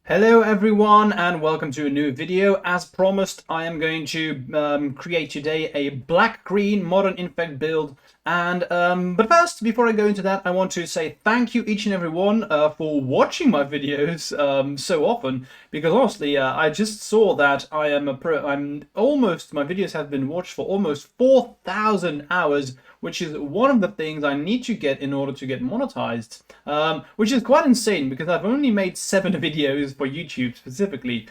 Hello everyone and welcome to a new video. As promised, I am going to create today a black-green Modern Infect build. But first, before I go into that, I want to say thank you each and every one for watching my videos so often. Because honestly, I just saw that I am my videos have been watched for almost 4,000 hours, which is one of the things I need to get in order to get monetized. Which is quite insane because I've only made 7 videos for YouTube specifically.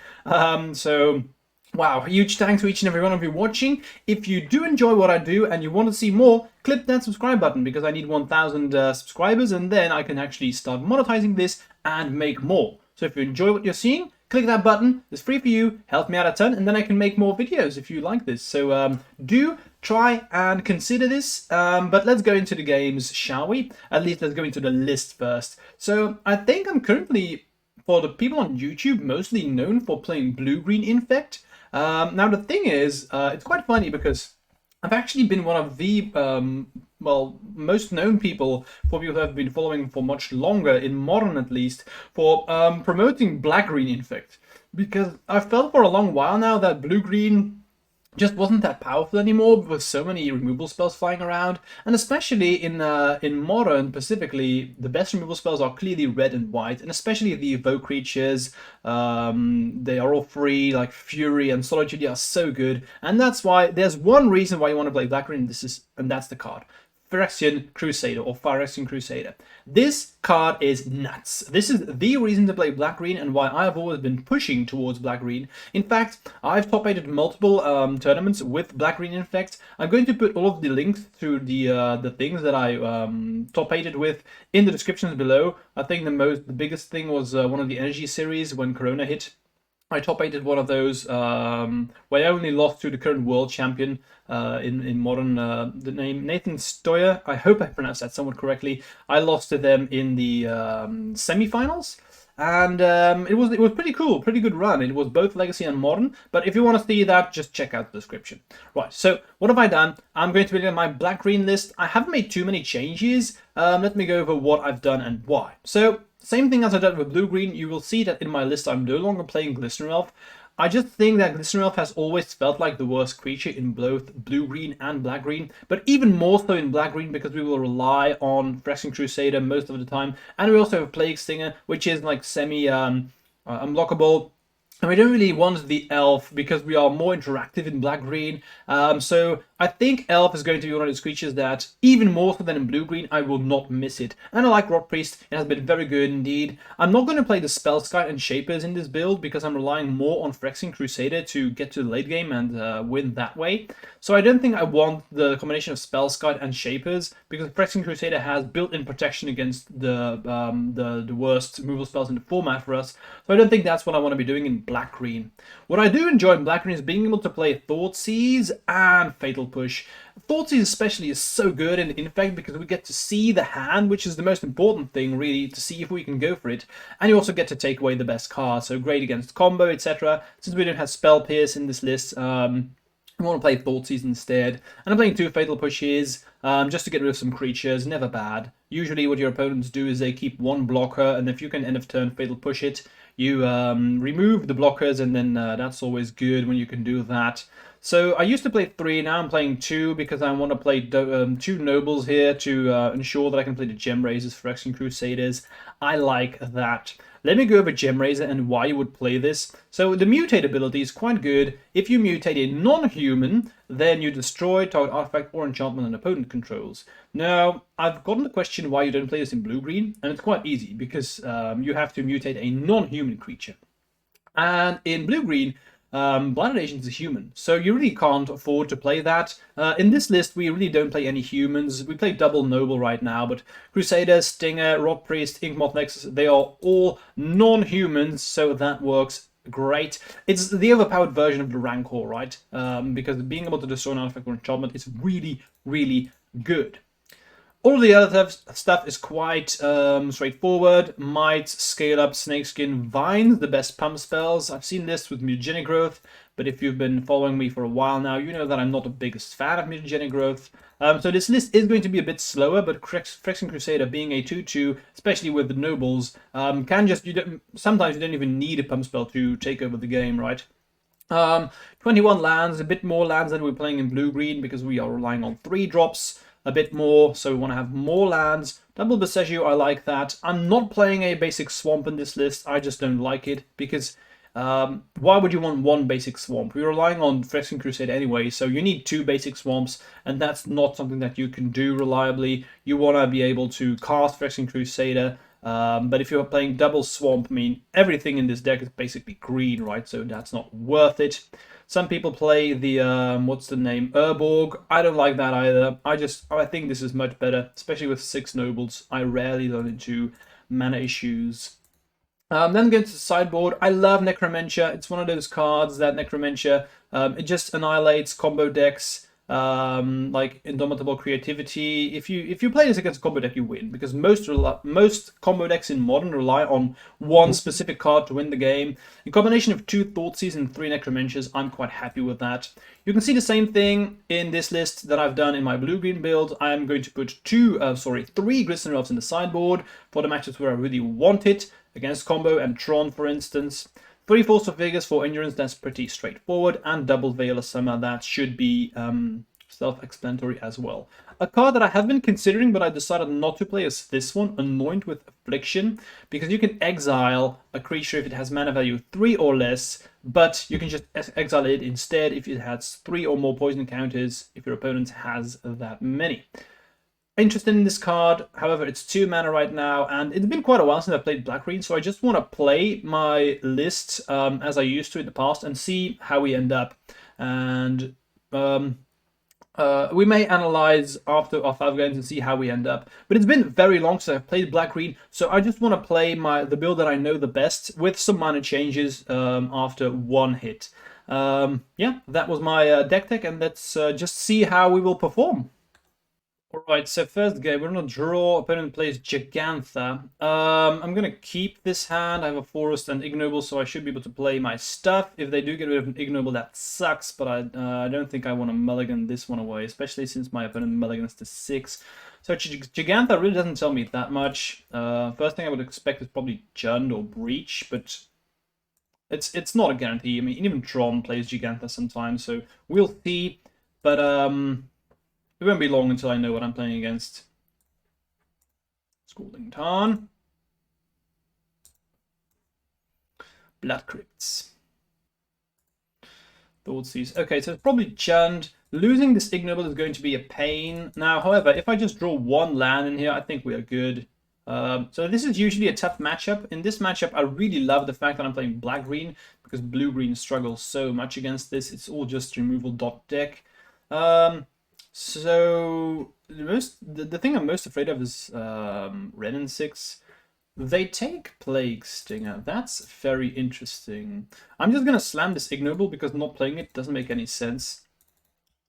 Wow, huge thanks to each and every one of you watching. If you do enjoy what I do and you want to see more, click that subscribe button because I need 1,000 subscribers and then I can actually start monetizing this and make more. So if you enjoy what you're seeing, click that button. It's free for you, help me out a ton, and then I can make more videos if you like this. So do try and consider this, but let's go into the games, shall we? At least let's go into the list first. So I think I'm currently, for the people on YouTube, mostly known for playing Blue-Green Infect. Now the thing is, it's quite funny because I've actually been one of the most known people, for people who have been following for much longer, in Modern at least, for promoting Black-Green Infect. Because I felt for a long while now that Blue-Green just wasn't that powerful anymore with so many removal spells flying around, and especially in Modern specifically, the best removal spells are clearly red and white, and especially the evoke creatures. They are all free, like Fury and Solitude are so good, and that's why there's one reason why you want to play Black-Green, and that's the card. Phyrexian Crusader or Phyrexian Crusader. This card is nuts. This is the reason to play Black-Green and why I've always been pushing towards Black-Green. In fact, I've top-8'd multiple tournaments with Black-Green Infect. I'm going to put all of the links to the things that I top-8'd with in the descriptions below. I think the biggest thing was one of the Energy series when Corona hit. I top-8'd one of those where I only lost to the current world champion in Modern, the name Nathan Stoyer. I hope I pronounced that somewhat correctly. I lost to them in the semi-finals, and it was pretty cool, pretty good run. It was both Legacy and Modern, but if you want to see that, just check out the description. Right, so what have I done? I'm going to be doing my Black-Green list. I haven't made too many changes. Let me go over what I've done and why. So, same thing as I did with Blue-Green, you will see that in my list I'm no longer playing Glistener Elf. I just think that Glistener Elf has always felt like the worst creature in both Blue-Green and Black-Green, but even more so in Black-Green because we will rely on Phyrexian Crusader most of the time, and we also have Plague Stinger, which is like semi-unblockable. And we don't really want the Elf because we are more interactive in Black-Green. So I think Elf is going to be one of those creatures that, even more so than in Blue-Green, I will not miss it. And I like Rotpriest. It has been very good indeed. I'm not going to play the Spellskite and Shapers in this build because I'm relying more on Phyrexian Crusader to get to the late game and win that way. So I don't think I want the combination of Spellskite and Shapers because Phyrexian Crusader has built-in protection against the worst removal spells in the format for us. So I don't think that's what I want to be doing in Black-Green. What I do enjoy in Black-Green is being able to play Thoughtseize and Fatal Push. Thoughtseize especially is so good in Infect because we get to see the hand, which is the most important thing really, to see if we can go for it. And you also get to take away the best card, so great against combo, etc. Since we don't have Spell Pierce in this list, I want to play Thoughtseize instead. And I'm playing 2 Fatal Pushes just to get rid of some creatures, never bad. Usually what your opponents do is they keep 1 blocker, and if you can end of turn Fatal Push it, you remove the blockers, and then that's always good when you can do that. So I used to play 3, now I'm playing 2 because I want to play 2 Nobles here to ensure that I can play the Gem Raisers, Phyrexian Crusaders. I like that. Let me go over Gem Raiser and why you would play this. So the mutate ability is quite good. If you mutate a non-human, then you destroy target artifact or enchantment an opponent controls. Now, I've gotten the question why you don't play this in Blue-Green, and it's quite easy because you have to mutate a non-human creature. And in Blue-Green, Blinded Agent is a human, so you really can't afford to play that. In this list, we really don't play any humans. We play double Noble right now, but Crusader, Stinger, Rotpriest, Inkmoth Nexus, they are all non-humans, so that works great. It's the overpowered version of the Rancor, right? Because being able to destroy an artifact or enchantment is really, really good. All the other stuff is quite straightforward. Might, Scale Up, Snakeskin, Vines, the best pump spells. I've seen this with Mutagenic Growth, but if you've been following me for a while now, you know that I'm not the biggest fan of Mutagenic Growth. So this list is going to be a bit slower, but Phyrexian Crusader being a 2-2, especially with the Nobles, can just, sometimes you don't even need a pump spell to take over the game, right? 21 lands, a bit more lands than we're playing in blue-green because we are relying on 3 drops a bit more, so we want to have more lands. Double Bessegio, I like that. I'm not playing a basic swamp in this list, I just don't like it, because why would you want one basic swamp? We're relying on Phyrexian Crusade anyway, so you need 2 basic swamps, and that's not something that you can do reliably. You want to be able to cast Phyrexian Crusader, but if you're playing double swamp, I mean, everything in this deck is basically green, right? So that's not worth it. Some people play the, what's the name, Urborg. I don't like that either. I think this is much better, especially with 6 nobles. I rarely run into mana issues. Then going to the sideboard, I love Necromentia. It's one of those cards that Necromentia, it just annihilates combo decks. Like Indomitable Creativity. If you play this against a combo deck, you win, because most combo decks in Modern rely on one specific card to win the game. In combination of 2 Thoughtseize and 3 Necromentias, I'm quite happy with that. You can see the same thing in this list that I've done in my blue-green build. I am going to put 3 Glistener Elves in the sideboard for the matches where I really want it, against combo and Tron, for instance. 3 Force of Vegas for Endurance, that's pretty straightforward, and double Veil of Summer, that should be self-explanatory as well. A card that I have been considering but I decided not to play is this one, Anoint with Affliction, because you can exile a creature if it has mana value 3 or less, but you can just exile it instead if it has 3 or more poison counters, if your opponent has that many. Interested in this card, however, it's 2 mana right now, and it's been quite a while since I played black-green, so I just want to play my list as I used to in the past and see how we end up. And we may analyze after our 5 games and see how we end up. But it's been very long since I've played black-green, so I just want to play the build that I know the best with some minor changes after 1 hit. Yeah, that was my deck tech, and let's just see how we will perform. Alright, so first game, we're gonna draw. Opponent plays Gigantha. I'm gonna keep this hand. I have a Forest and Ignoble, so I should be able to play my stuff. If they do get rid of an Ignoble, that sucks, but I don't think I want to mulligan this one away, especially since my opponent mulligans to 6. So Gigantha really doesn't tell me that much. First thing I would expect is probably Jund or Breach, but it's not a guarantee. I mean, even Tron plays Gigantha sometimes, so we'll see. But it won't be long until I know what I'm playing against. Scalding Tarn. Blood Crypts. Thoughtseize. Okay, so it's probably Jund. Losing this Ignoble is going to be a pain. Now, however, if I just draw 1 land in here, I think we are good. So this is usually a tough matchup. In this matchup, I really love the fact that I'm playing black-green, because blue-green struggles so much against this. It's all just removal dot deck. So the thing I'm most afraid of is Ren and 6. They take Plague Stinger. That's very interesting. I'm just gonna slam this Ignoble because not playing it doesn't make any sense.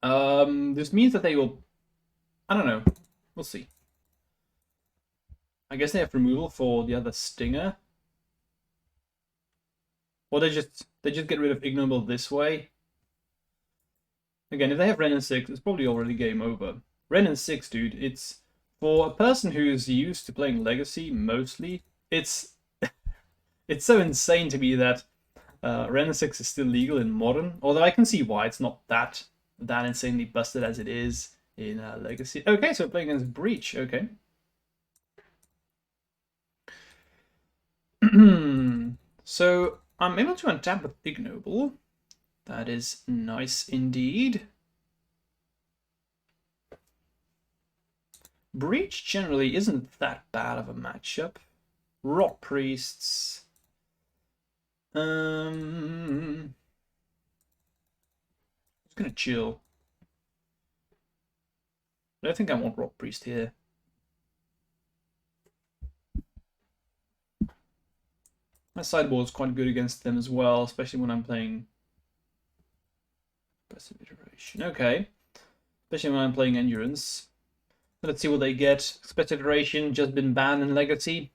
This means that they will. I don't know. We'll see. I guess they have removal for the other Stinger, or they just get rid of Ignoble this way. Again, if they have Ren and 6, it's probably already game over. Ren and 6, dude, it's... For a person who's used to playing Legacy, mostly, it's... it's so insane to me that Ren and 6 is still legal in Modern. Although I can see why it's not that insanely busted as it is in Legacy. Okay, so we're playing against Breach, okay. So, I'm able to untap with Ignoble. That is nice indeed. Breach generally isn't that bad of a matchup. Rotpriests. I'm just gonna chill. I don't think I want Rotpriest here. My sideboard is quite good against them as well, especially when I'm playing Passive Iteration. Okay. Especially when I'm playing Endurance. Let's see what they get. Expected duration just been banned in Legacy.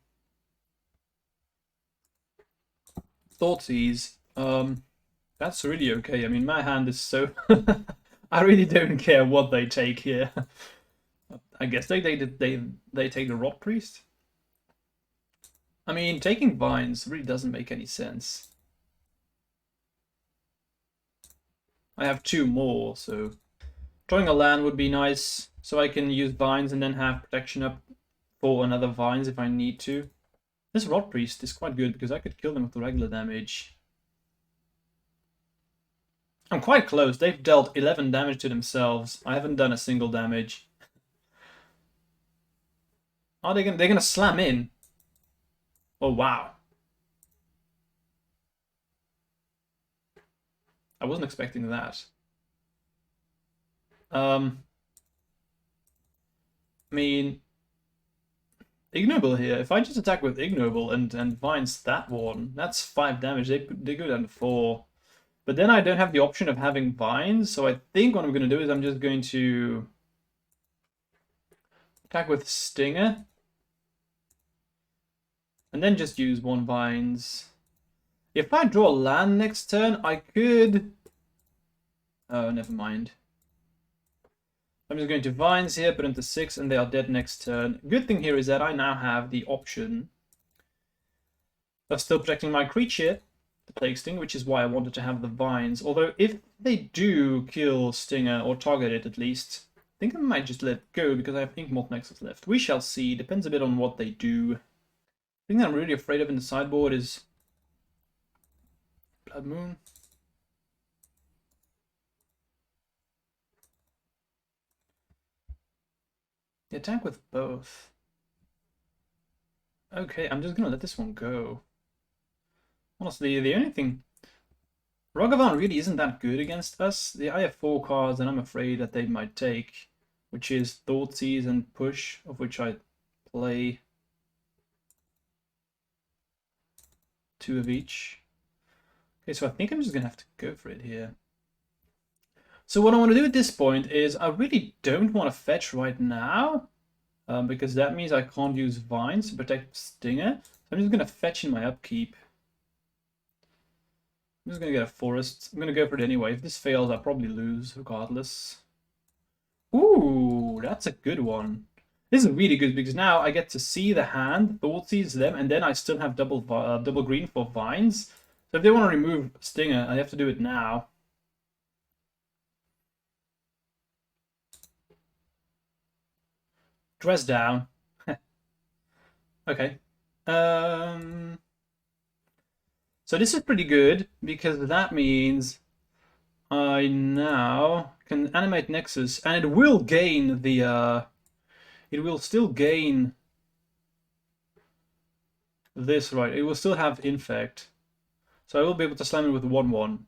Thoughtseize. That's really okay. I mean, my hand is so... I really don't care what they take here. I guess they take the Rotpriest. I mean, taking Vines really doesn't make any sense. I have 2 more, so drawing a land would be nice, so I can use Vines and then have protection up for another Vines if I need to. This Rotpriest is quite good because I could kill them with the regular damage. I'm quite close. They've dealt 11 damage to themselves. I haven't done a single damage. Are they gonna? They're gonna slam in. Oh wow! I wasn't expecting that. I mean, Ignoble here. If I just attack with Ignoble and Vines that one, that's 5 damage. They go down to 4. But then I don't have the option of having Vines, so I think what I'm going to do is I'm just going to attack with Stinger. And then just use 1 Vines. If I draw land next turn, I could... Oh, never mind. I'm just going to Vines here, put into 6, and they are dead next turn. Good thing here is that I now have the option of still protecting my creature, the Plague Sting, which is why I wanted to have the Vines. Although, if they do kill Stinger, or target it at least, I think I might just let it go, because I have Inkmoth Nexus left. We shall see. Depends a bit on what they do. The thing that I'm really afraid of in the sideboard is Blood Moon. The attack with both. Okay, I'm just gonna let this one go. Honestly, the only thing... Ragavan really isn't that good against us. I have 4 cards and I'm afraid that they might take, which is Thoughtseize and Push, of which I play 2 of each. Okay, so I think I'm just gonna have to go for it here. So what I want to do at this point is I really don't want to fetch right now, because that means I can't use Vines to protect Stinger. So I'm just going to fetch in my upkeep. I'm just going to get a Forest. I'm going to go for it anyway. If this fails, I'll probably lose regardless. Ooh, that's a good one. This is really good because now I get to see the hand, Thoughtseize them, and then I still have double green for Vines. So if they want to remove Stinger, I have to do it now. Dress down. Okay. So this is pretty good because that means I now can animate Nexus, and it will gain the it will still gain this, right? It will still have Infect. So I will be able to slam it with 1/1.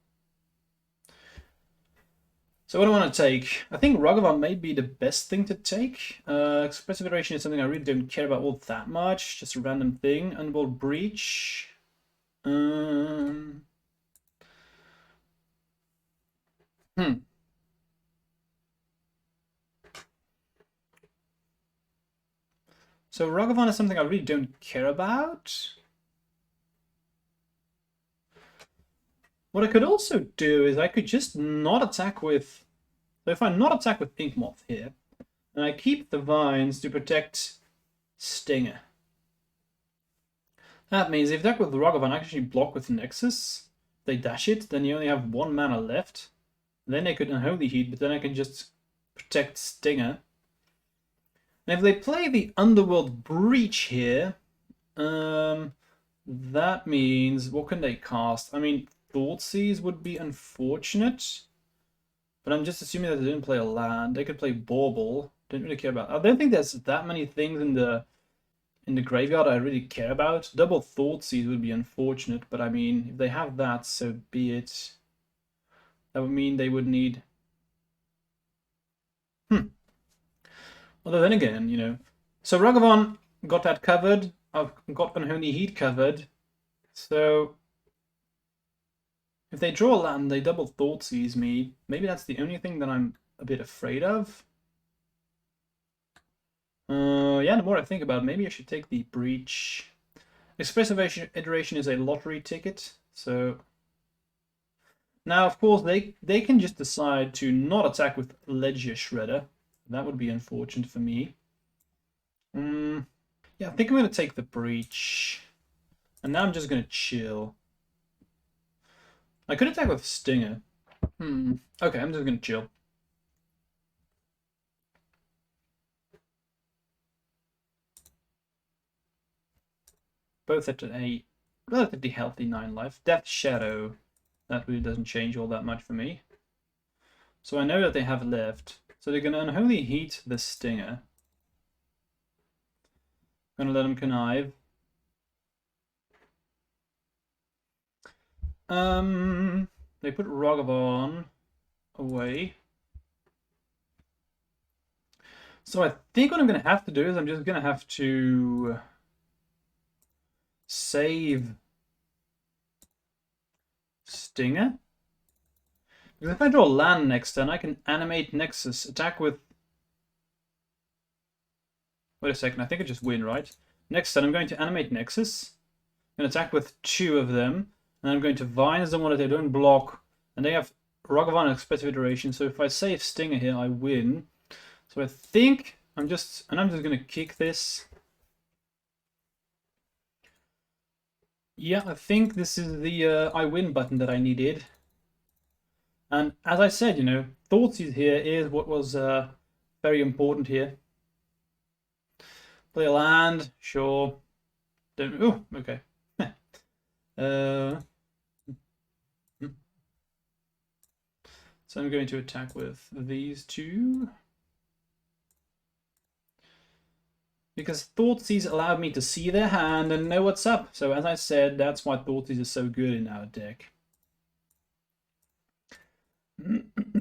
So what do I want to take? I think Ragavan may be the best thing to take. Expressive Iteration is something I really don't care about all that much. Just a random thing. Unbolt Breach. So Ragavan is something I really don't care about. What I could also do is I could just not attack with... So if I not attack with Inkmoth here, and I keep the Vines to protect Stinger. That means if I attack with the Ragavan, I actually block with Nexus. If they dash it, then you only have 1 mana left. Then they could Unholy Heat, but then I can just protect Stinger. And if they play the Underworld Breach here, that means... What can they cast? I mean... Thoughtseize would be unfortunate, but I'm just assuming that they didn't play a land. They could play Bauble. Don't really care about. I don't think there's that many things in the graveyard I really care about. Double Thoughtseize would be unfortunate, but I mean, if they have that, so be it. That would mean they would need. Although then again, you know, so Ragavan got that covered. I've got Unholy Heat covered, so. If they draw a land, they double Thoughtseize me. Maybe that's the only thing that I'm a bit afraid of. Yeah, the more I think about it, maybe I should take the Breach. Expressive Iteration is a lottery ticket, so... Now, of course, they can just decide to not attack with Ledger Shredder. That would be unfortunate for me. Yeah, I think I'm going to take the Breach. And now I'm just going to chill. I could attack with Stinger. Okay, I'm just going to chill. Both at a relatively healthy 9 life. Death Shadow. That really doesn't change all that much for me. So I know that they have left. So they're going to Unholy Heat the Stinger. Gonna let them connive. They put Ragavan away. So I think what I'm gonna have to do is I'm just gonna have to save Stinger. Because if I draw land next turn, I can animate Nexus, attack with... Wait a second, I think I just win, right? Next turn I'm going to animate Nexus, and attack with 2 of them, and I'm going to Vines the one that they don't block, and they have Ragavan and Expressive Iteration, so if I save Stinger here, I win. So I think I'm just gonna kick this. Yeah, I think this is the I win button that I needed. And as I said, you know, Thoughtseize here is what was very important here. Play a land, sure. Don't. Oh, okay. So I'm going to attack with these 2. Because Thoughtseize allowed me to see their hand and know what's up. So as I said, that's why Thoughtseize is so good in our deck.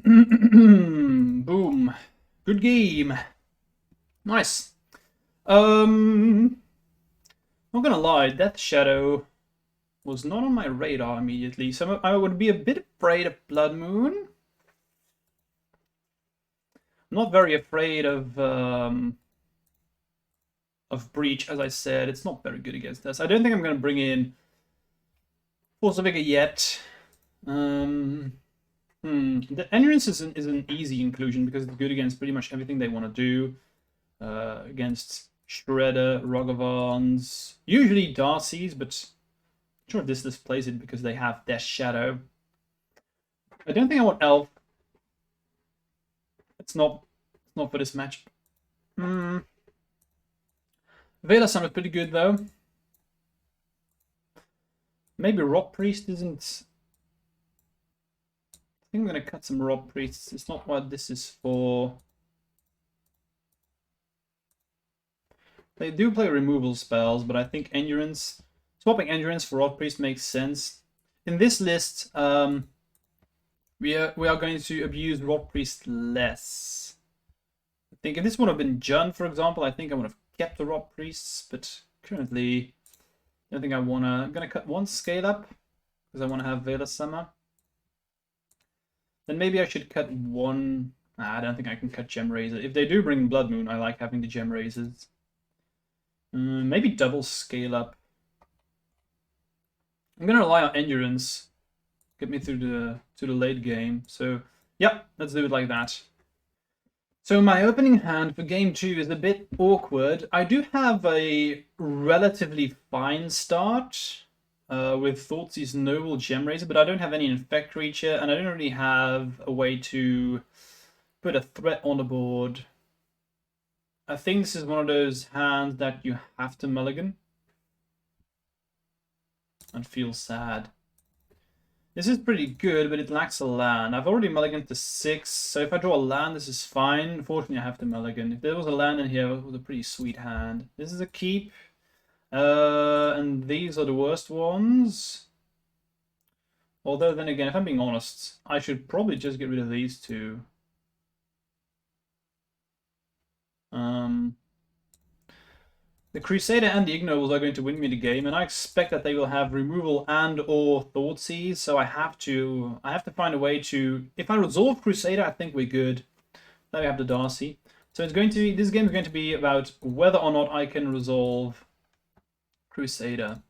Boom. Good game. Nice. Not gonna lie, Death Shadow was not on my radar immediately, so I would be a bit afraid of Blood Moon. I'm not very afraid of Breach, as I said. It's not very good against us. I don't think I'm gonna bring in Force of Vigor yet. The Endurance is an easy inclusion because it's good against pretty much everything they want to do. Against Shredder, Ragavans, usually Darcy's, but I'm sure this displays it because they have Death Shadow. I don't think I want Elf. It's not for this match. Vela Sun is pretty good though. Maybe Rotpriest isn't. I think I'm gonna cut some Rotpriests. It's not what this is for. They do play removal spells, but I think Endurance, swapping Endurance for Rotpriest makes sense. In this list, we are going to abuse Rotpriest less. I think if this would have been Jun, for example, I think I would have kept the Rotpriests, but currently, I don't think I wanna. I'm gonna cut 1 scale up because I want to have Vela Summer. Then maybe I should cut 1. Nah, I don't think I can cut Gem Razor. If they do bring Blood Moon, I like having the Gem Razors. Maybe double scale up. I'm gonna rely on Endurance, get me through the late game. So yeah, let's do it like that. So my opening hand for game 2 is a bit awkward. I do have a relatively fine start with Thoughtseize Noble Gem Razor, but I don't have any Infect creature, and I don't really have a way to put a threat on the board. I think this is one of those hands that you have to mulligan and feel sad. This is pretty good, but it lacks a land. I've already mulliganed to 6, so if I draw a land, this is fine. Unfortunately, I have to mulligan. If there was a land in here, it was a pretty sweet hand. This is a keep, and these are the worst ones. Although, then again, if I'm being honest, I should probably just get rid of these 2. The Crusader and the Ignobles are going to win me the game, and I expect that they will have removal and or Thoughtseize, so I have to find a way to... If I resolve Crusader, I think we're good. Now we have the Darcy. So it's going to be, this game is going to be about whether or not I can resolve Crusader.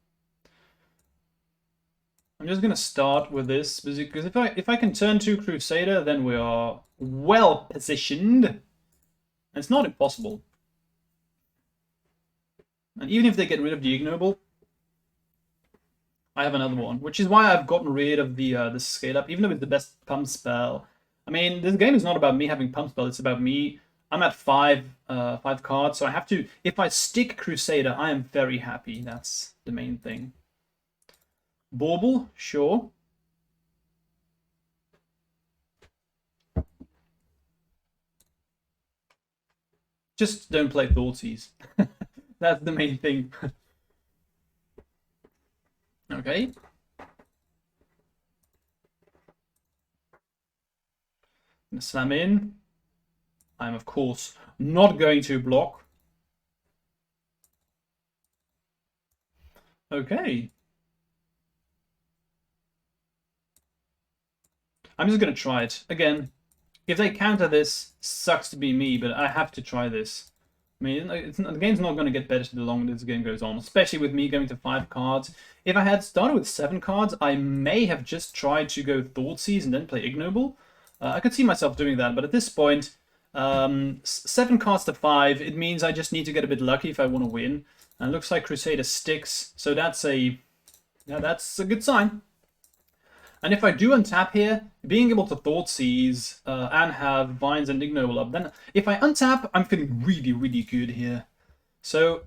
I'm just gonna start with this because if I can turn to Crusader, then we are well positioned. And it's not impossible. And even if they get rid of the Ignoble, I have another one, which is why I've gotten rid of the scale up, even though it's the best pump spell. I mean, this game is not about me having pump spell; it's about me. I'm at five cards, so I have to. If I stick Crusader, I am very happy. That's the main thing. Bauble, sure. Just don't play Thoughtseize. That's the main thing. Okay. Gonna slam in. I'm of course not going to block. Okay. I'm just gonna try it. Again, if they counter this, sucks to be me, but I have to try this. I mean, the game's not going to get better the longer this game goes on, especially with me going to 5 cards. If I had started with 7 cards, I may have just tried to go Thoughtseize and then play Ignoble. I could see myself doing that, but at this point, 7 cards to 5, it means I just need to get a bit lucky if I want to win. And it looks like Crusader sticks, so that's a good sign. And if I do untap here, being able to Thoughtseize and have Vines and Ignoble up, then if I untap, I'm feeling really, really good here. So,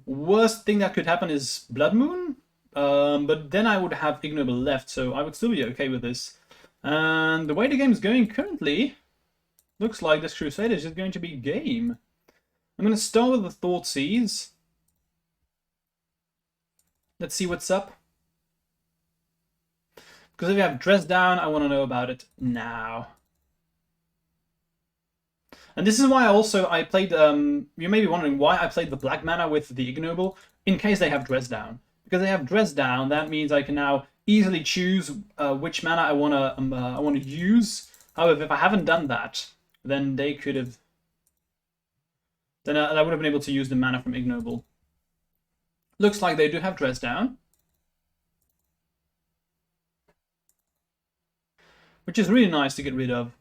worst thing that could happen is Blood Moon, but then I would have Ignoble left, so I would still be okay with this. And the way the game is going currently, looks like this Crusader is just going to be game. I'm going to start with the Thoughtseize. Let's see what's up. Because if you have Dress Down, I want to know about it now. And this is why I played, you may be wondering why I played the black mana with the Ignoble, in case they have Dress Down. Because they have Dress Down, that means I can now easily choose which mana I want to use. However, if I haven't done that, then they could have, then I would have been able to use the mana from Ignoble. Looks like they do have Dress Down, which is really nice to get rid of.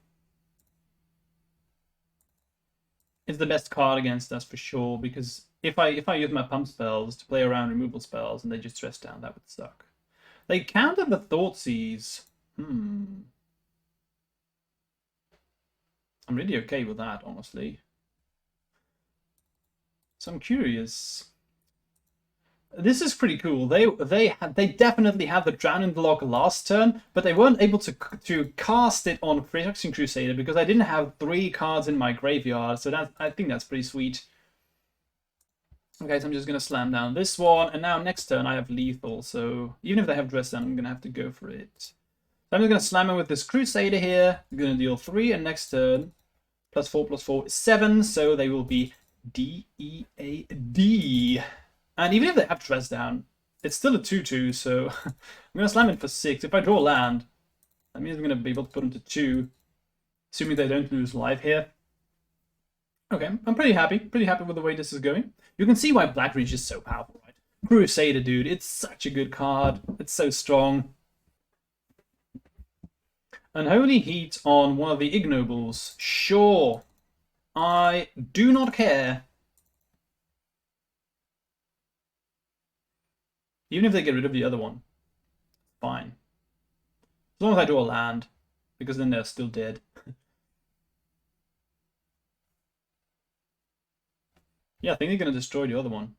It's the best card against us for sure, because if I use my pump spells to play around removal spells and they just Dress Down, that would suck. They counter the Thoughtseize. I'm really okay with that, honestly. So I'm curious. This is pretty cool. They definitely had the Drowning block last turn, but they weren't able to cast it on Phyrexian Crusader because I didn't have 3 cards in my graveyard. So I think that's pretty sweet. Okay, so I'm just gonna slam down this one, and now next turn I have lethal. So even if they have Dress Down, I'm gonna have to go for it. So I'm just gonna slam in with this Crusader here. I'm gonna deal 3, and next turn +4/+4 is 7. So they will be DEAD. And even if they have Dress Down, it's still a 2/2, so I'm going to slam in for 6. If I draw land, that means I'm going to be able to put them to 2, assuming they don't lose life here. Okay, I'm pretty happy with the way this is going. You can see why Black Reach is so powerful, right? Crusader, dude, it's such a good card. It's so strong. Unholy Heat on one of the Ignobles. Sure. I do not care. Even if they get rid of the other one, fine. As long as I draw a land, because then they're still dead. Yeah, I think they're going to destroy the other one.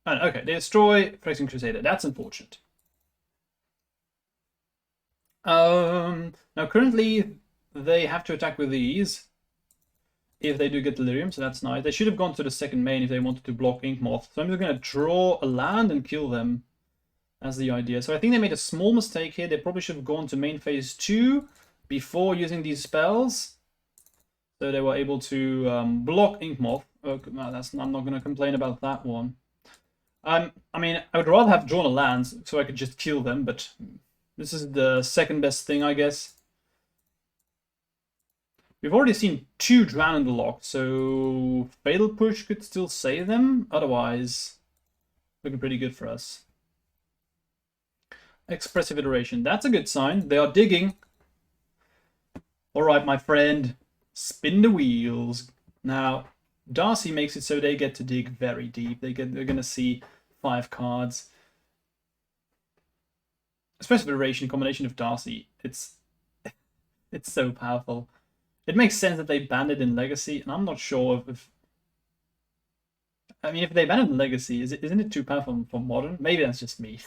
Oh, okay, they destroy Phyrexian Crusader. That's unfortunate. Now currently they have to attack with these. If they do get Delirium, so that's nice. They should have gone to the second main if they wanted to block Inkmoth. So I'm just going to draw a land and kill them. That's the idea. So I think they made a small mistake here. They probably should have gone to main phase 2 before using these spells. So they were able to block Inkmoth. No, I'm not going to complain about that one. I mean, I would rather have drawn a land so I could just kill them, but this is the second best thing, I guess. We've already seen 2 Drown in the lock, so Fatal Push could still save them. Otherwise, looking pretty good for us. Expressive Iteration. That's a good sign. They are digging. Alright, my friend. Spin the wheels. Now, Darcy makes it so they get to dig very deep. They're going to see 5 cards. Expressive Iteration, combination of Darcy. It's so powerful. It makes sense that they banned it in Legacy, and I'm not sure if I mean, if they banned it in Legacy, isn't it too powerful for Modern? Maybe that's just me.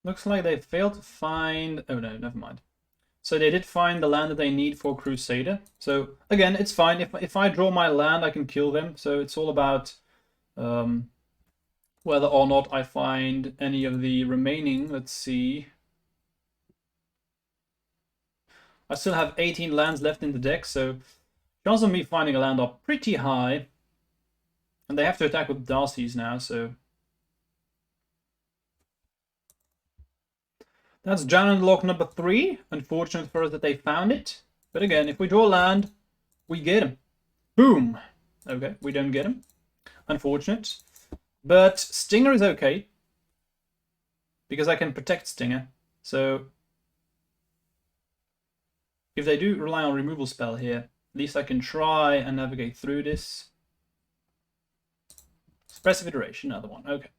Looks like they failed to find... Oh no, never mind. So they did find the land that they need for Crusader. So again, it's fine. If I draw my land, I can kill them. So it's all about whether or not I find any of the remaining. Let's see. I still have 18 lands left in the deck, so chances of me finding a land are pretty high. And they have to attack with Darcy's now, so... That's Drown in Lock number 3. Unfortunate for us that they found it. But again, if we draw land, we get him. Boom! Okay, we don't get him. Unfortunate. But Stinger is okay. Because I can protect Stinger. So... if they do rely on removal spell here, at least I can try and navigate through this. Expressive Iteration, another one. Okay.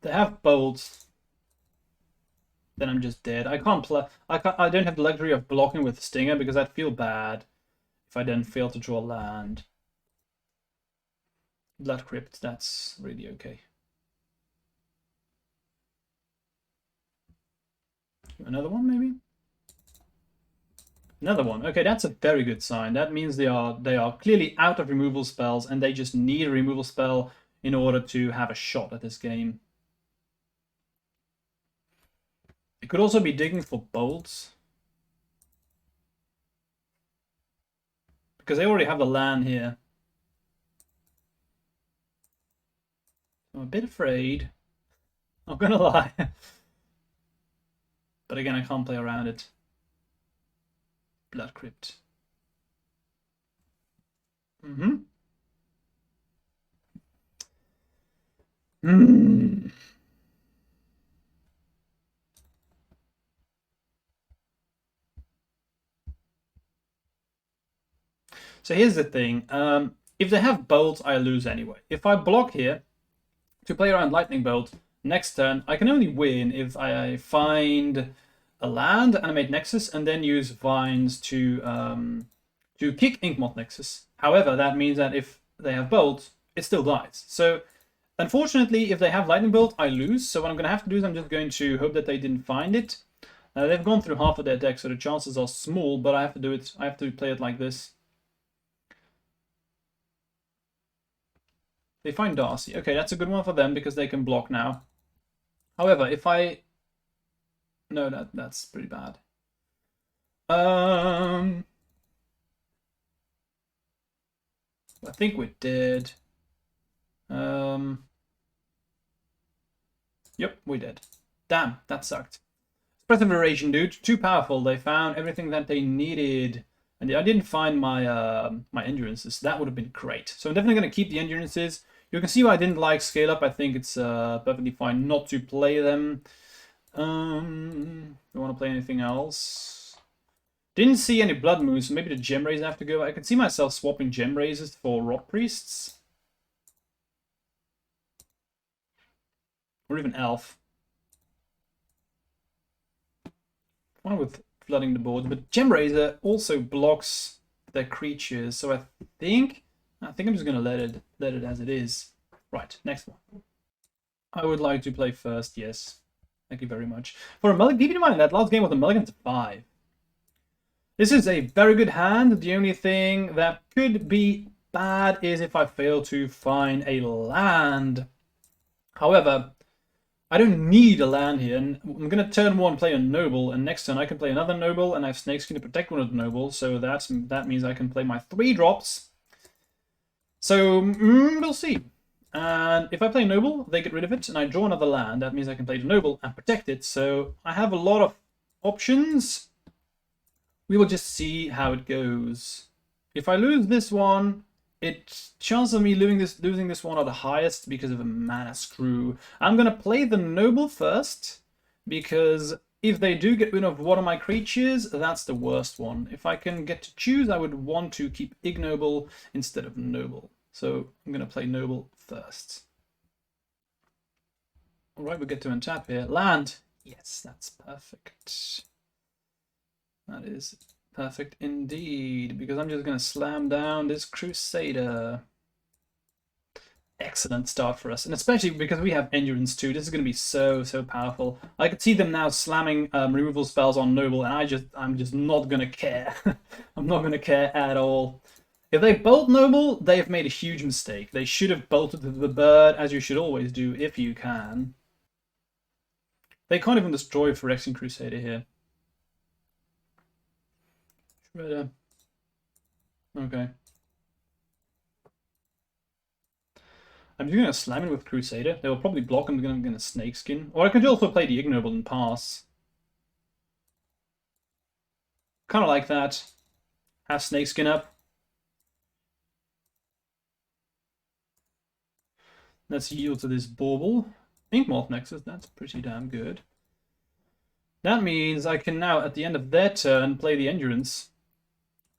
They have bolts. Then I'm just dead. I can't play. I don't have the luxury of blocking with Stinger because I'd feel bad if I then fail to draw land. Blood Crypt, that's really okay. Another one, maybe? Another one. Okay, that's a very good sign. That means they are clearly out of removal spells, and they just need a removal spell in order to have a shot at this game. It could also be digging for bolts. Because they already have the land here. I'm a bit afraid. Not gonna lie. But again, I can't play around it. Blood Crypt. So here's the thing. If they have bolts, I lose anyway. If I block here to play around Lightning Bolt, next turn, I can only win if I find a land, animate Nexus, and then use Vines to kick Inkmoth Nexus. However, that means that if they have Bolt, it still dies. So, unfortunately, if they have Lightning Bolt, I lose. So what I'm going to have to do is I'm just going to hope that they didn't find it. They've gone through half of their deck, so the chances are small, but I have to do it. I have to play it like this. They find Darcy. Okay, that's a good one for them because they can block now. However, if I... No, that's pretty bad. I think we're dead. Yep, we're dead. Damn, that sucked. Expressive Iteration, dude. Too powerful. They found everything that they needed. And I didn't find my my endurances. That would have been great. So I'm definitely going to keep the endurances. You can see why I didn't like Scale Up. I think it's perfectly fine not to play them. Don't want to play anything else. Didn't see any Blood Moons, so maybe the Gem Rays have to go. I could see myself swapping Gem Rays for Rotpriests. Or even Elf. One with flooding the board, but Gem Razor also blocks their creatures, so I think I'm just gonna let it as it is. Right, next one. I would like to play first, yes. Thank you very much. For a mulligan, keep in mind that last game was a mulligan to 5. This is a very good hand. The only thing that could be bad is if I fail to find a land. However, I don't need a land here, and I'm going to turn 1 play a noble, and next turn I can play another noble, and I have Snakeskin to protect one of the nobles, so that means I can play my 3 drops. So, we'll see. And if I play Noble, they get rid of it, and I draw another land. That means I can play the Noble and protect it. So I have a lot of options. We will just see how it goes. If I lose this one, chances of me losing this one are the highest because of a mana screw. I'm gonna play the Noble first, because if they do get rid of one of my creatures, that's the worst one. If I can get to choose, I would want to keep Ignoble instead of Noble. So I'm gonna play Noble first. Alright, we get to untap here. Land! Yes, that's perfect. That is perfect indeed, because I'm just going to slam down this Crusader. Excellent start for us, and especially because we have Endurance too. This is going to be so powerful. I could see them now slamming removal spells on Noble, and I'm just not going to care. I'm not going to care at all. If they bolt Noble, they have made a huge mistake. They should have bolted the bird, as you should always do if you can. They can't even destroy Phyrexian Crusader here. Shredder. Okay. I'm just going to slam it with Crusader. They will probably block and I'm going to Snakeskin. Or I can also play the Ignoble and pass. Kind of like that. Have Snakeskin up. Let's yield to this Bauble. Inkmoth Nexus, that's pretty damn good. That means I can now, at the end of their turn, play the Endurance.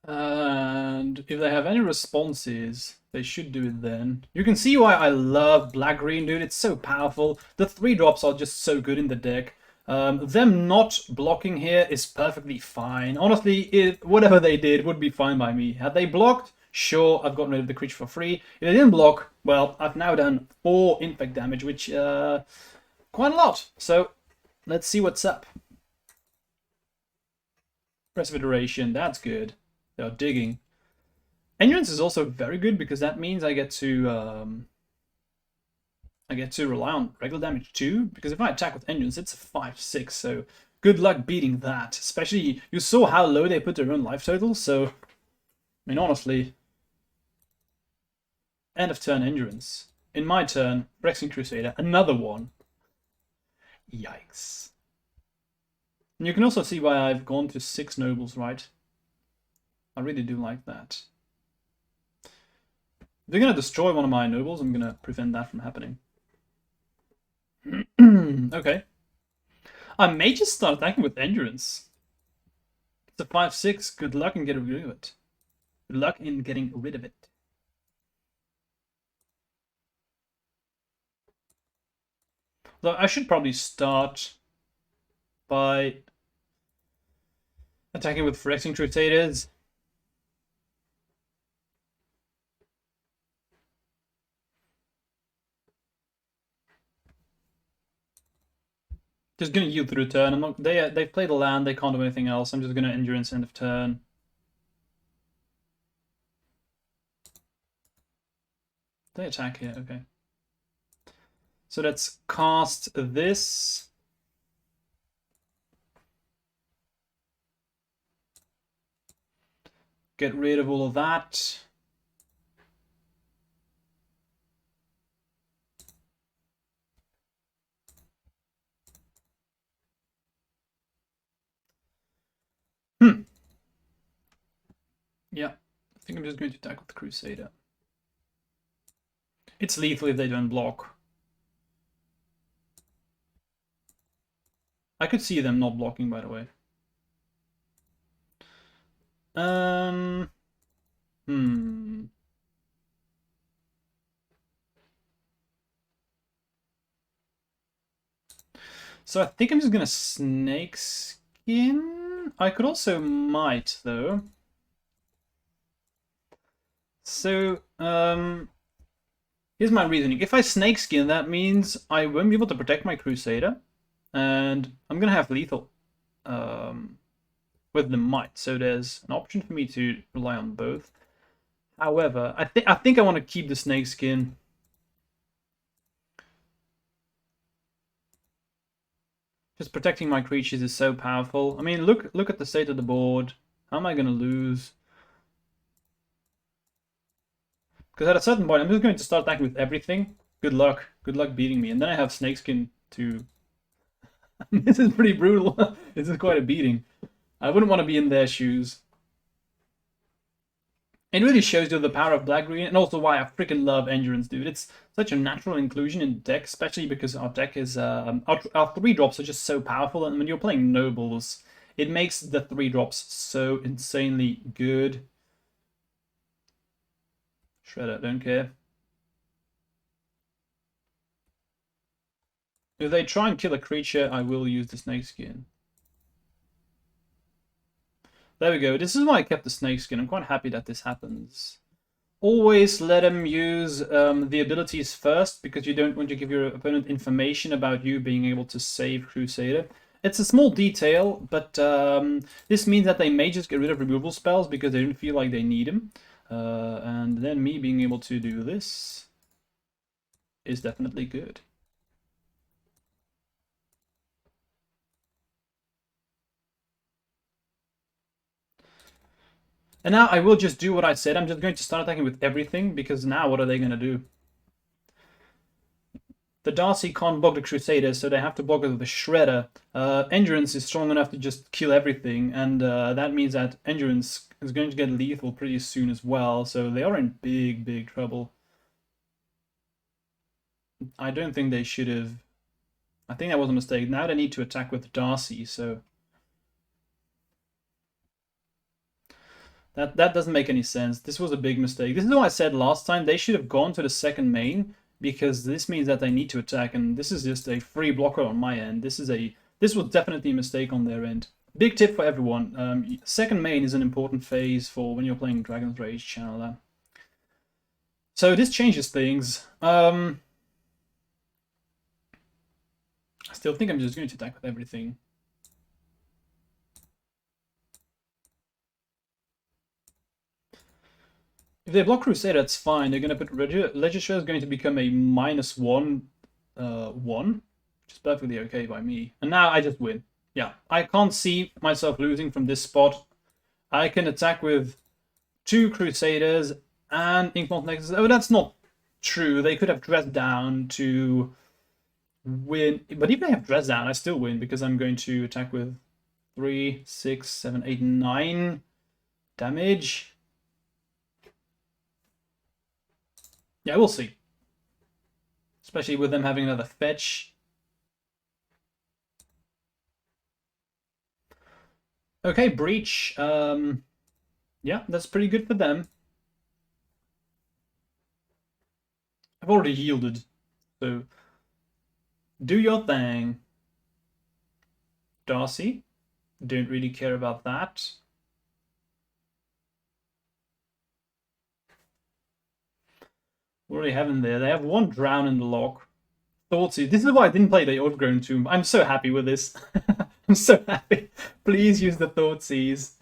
And if they have any responses, they should do it then. You can see why I love black-green, dude. It's so powerful. The 3-drops are just so good in the deck. Them not blocking here is perfectly fine. Honestly, whatever they did would be fine by me. Had they blocked, sure, I've gotten rid of the creature for free. If they didn't block, well, I've now done 4 infect damage, which, quite a lot. So, let's see what's up. Press of Iteration, that's good. They are digging. Endurance is also very good because that means I get to rely on regular damage too. Because if I attack with Endurance, it's a 5/6. So good luck beating that. Especially you saw how low they put their own life total. So I mean, honestly, end of turn Endurance. In my turn, Phyrexian Crusader, another one. Yikes. And you can also see why I've gone to 6 nobles, right? I really do like that. If they're going to destroy one of my nobles, I'm going to prevent that from happening. Okay. I may just start attacking with Endurance. It's a 5/6. Good luck in getting rid of it. Good luck in getting rid of it. Though I should probably start by attacking with Phyrexian Crusaders. Just gonna yield through turn. I'm not. They played a land. They can't do anything else. I'm just gonna Endurance end of turn. They attack here. Okay. So let's cast this. Get rid of all of that. Yeah, I think I'm just going to attack with the Crusader. It's lethal if they don't block. I could see them not blocking, by the way. So I think I'm just gonna Snakeskin. I could also Might, though. So, here's my reasoning. If I Snakeskin, that means I won't be able to protect my Crusader. And I'm going to have lethal with the Might. So there's an option for me to rely on both. However, I think I want to keep the Snakeskin. Just protecting my creatures is so powerful. I mean, look at the state of the board. How am I going to lose? Because at a certain point, I'm just going to start attacking with everything. Good luck. Good luck beating me. And then I have Snakeskin to... This is pretty brutal. This is quite a beating. I wouldn't want to be in their shoes. It really shows you the power of black-green, and also why I freaking love Endurance, dude. It's such a natural inclusion in the deck, especially because our deck is... our 3-drops are just so powerful, and when you're playing Nobles, it makes the 3-drops so insanely good. Shredder, don't care. If they try and kill a creature, I will use the Snakeskin. There we go. This is why I kept the Snakeskin. I'm quite happy that this happens. Always let them use the abilities first, because you don't want to give your opponent information about you being able to save Crusader. It's a small detail, but this means that they may just get rid of removal spells because they don't feel like they need them. And then me being able to do this is definitely good. And now I will just do what I said. I'm just going to start attacking with everything, because now what are they going to do? The Darcy can't block the Crusaders, so they have to block it with the Shredder. Endurance is strong enough to just kill everything, and that means that Endurance is going to get lethal pretty soon as well, so they are in big, big trouble. I don't think they should have... I think that was a mistake. Now they need to attack with Darcy, so... That doesn't make any sense. This was a big mistake. This is what I said last time. They should have gone to the second main, because this means that they need to attack, and this is just a free blocker on my end. This was definitely a mistake on their end. Big tip for everyone. Second main is an important phase for when you're playing Dragon's Rage Channeler. So this changes things. I still think I'm just going to attack with everything. If they block Crusader, that's fine. They're going to put Legislature is going to become a -1, 1, which is perfectly okay by me. And now I just win. Yeah, I can't see myself losing from this spot. I can attack with 2 Crusaders and Inkmoth Nexus. Oh, that's not true. They could have dressed down to win. But even if I have dressed down, I still win, because I'm going to attack with 3, 6, 7, 8, 9 damage. Yeah, we'll see. Especially with them having another fetch. Okay, Breach. Yeah, that's pretty good for them. I've already yielded, so do your thing. Darcy, don't really care about that. What do they have in there? They have 1 Drown in the lock. Thoughtseize. This is why I didn't play the Overgrown Tomb. I'm so happy with this. I'm so happy. Please use the Thoughtseize.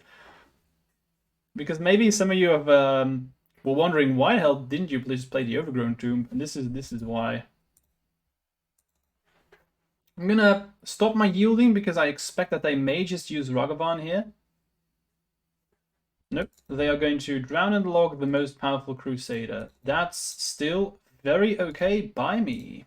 Because maybe some of you have were wondering, why the hell didn't you please play the Overgrown Tomb? And this is why. I'm gonna stop my yielding, because I expect that they may just use Ragavan here. Nope, they are going to Drown and Log the most powerful Crusader. That's still very okay by me.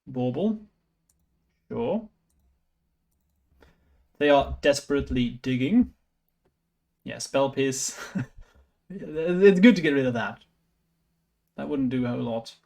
Bauble. Sure. They are desperately digging. Yeah, Spell Pierce. It's good to get rid of that. That wouldn't do a whole lot.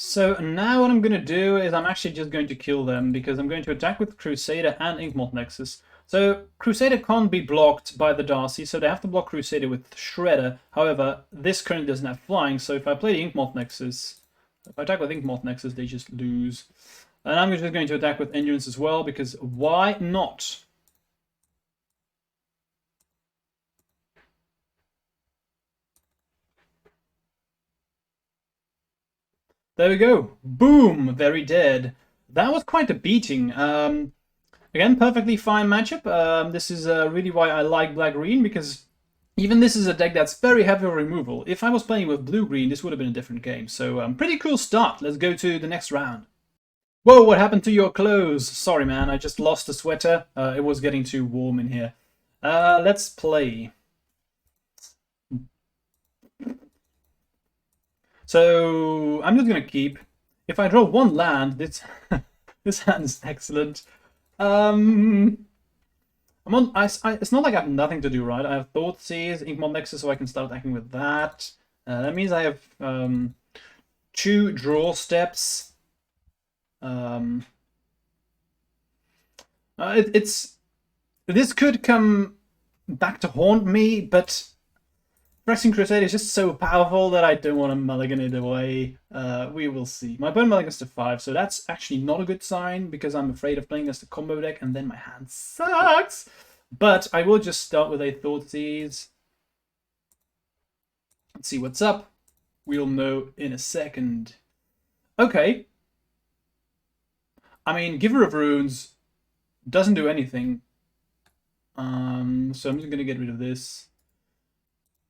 So now what I'm going to do is I'm actually just going to kill them, because I'm going to attack with Crusader and Inkmoth Nexus. So Crusader can't be blocked by the Darcy, so they have to block Crusader with Shredder. However, this currently doesn't have flying, so if I play the Inkmoth Nexus, if I attack with Inkmoth Nexus, they just lose. And I'm just going to attack with Endurance as well, because why not? There we go. Boom! Very dead. That was quite a beating. Again, perfectly fine matchup. This is really why I like black-green, because even this is a deck that's very heavy on removal. If I was playing with blue-green, this would have been a different game. So pretty cool start. Let's go to the next round. Whoa, what happened to your clothes? Sorry, man, I just lost the sweater. It was getting too warm in here. Let's play. So, I'm just gonna keep. If I draw one land, this this hand is excellent. I'm on. It's not like I have nothing to do, right? I have Thought Seas, Inkmoth Nexus, so I can start attacking with that. That means I have 2 draw steps. Um, it's this could come back to haunt me, but Phyrexian Crusade is just so powerful that I don't want to mulligan it away. We will see. My opponent mulligans to 5, so that's actually not a good sign because I'm afraid of playing against the combo deck and then my hand sucks. But I will just start with a Thoughtseize. Let's see what's up. We'll know in a second. Okay. I mean, Giver of Runes doesn't do anything. So I'm just going to get rid of this.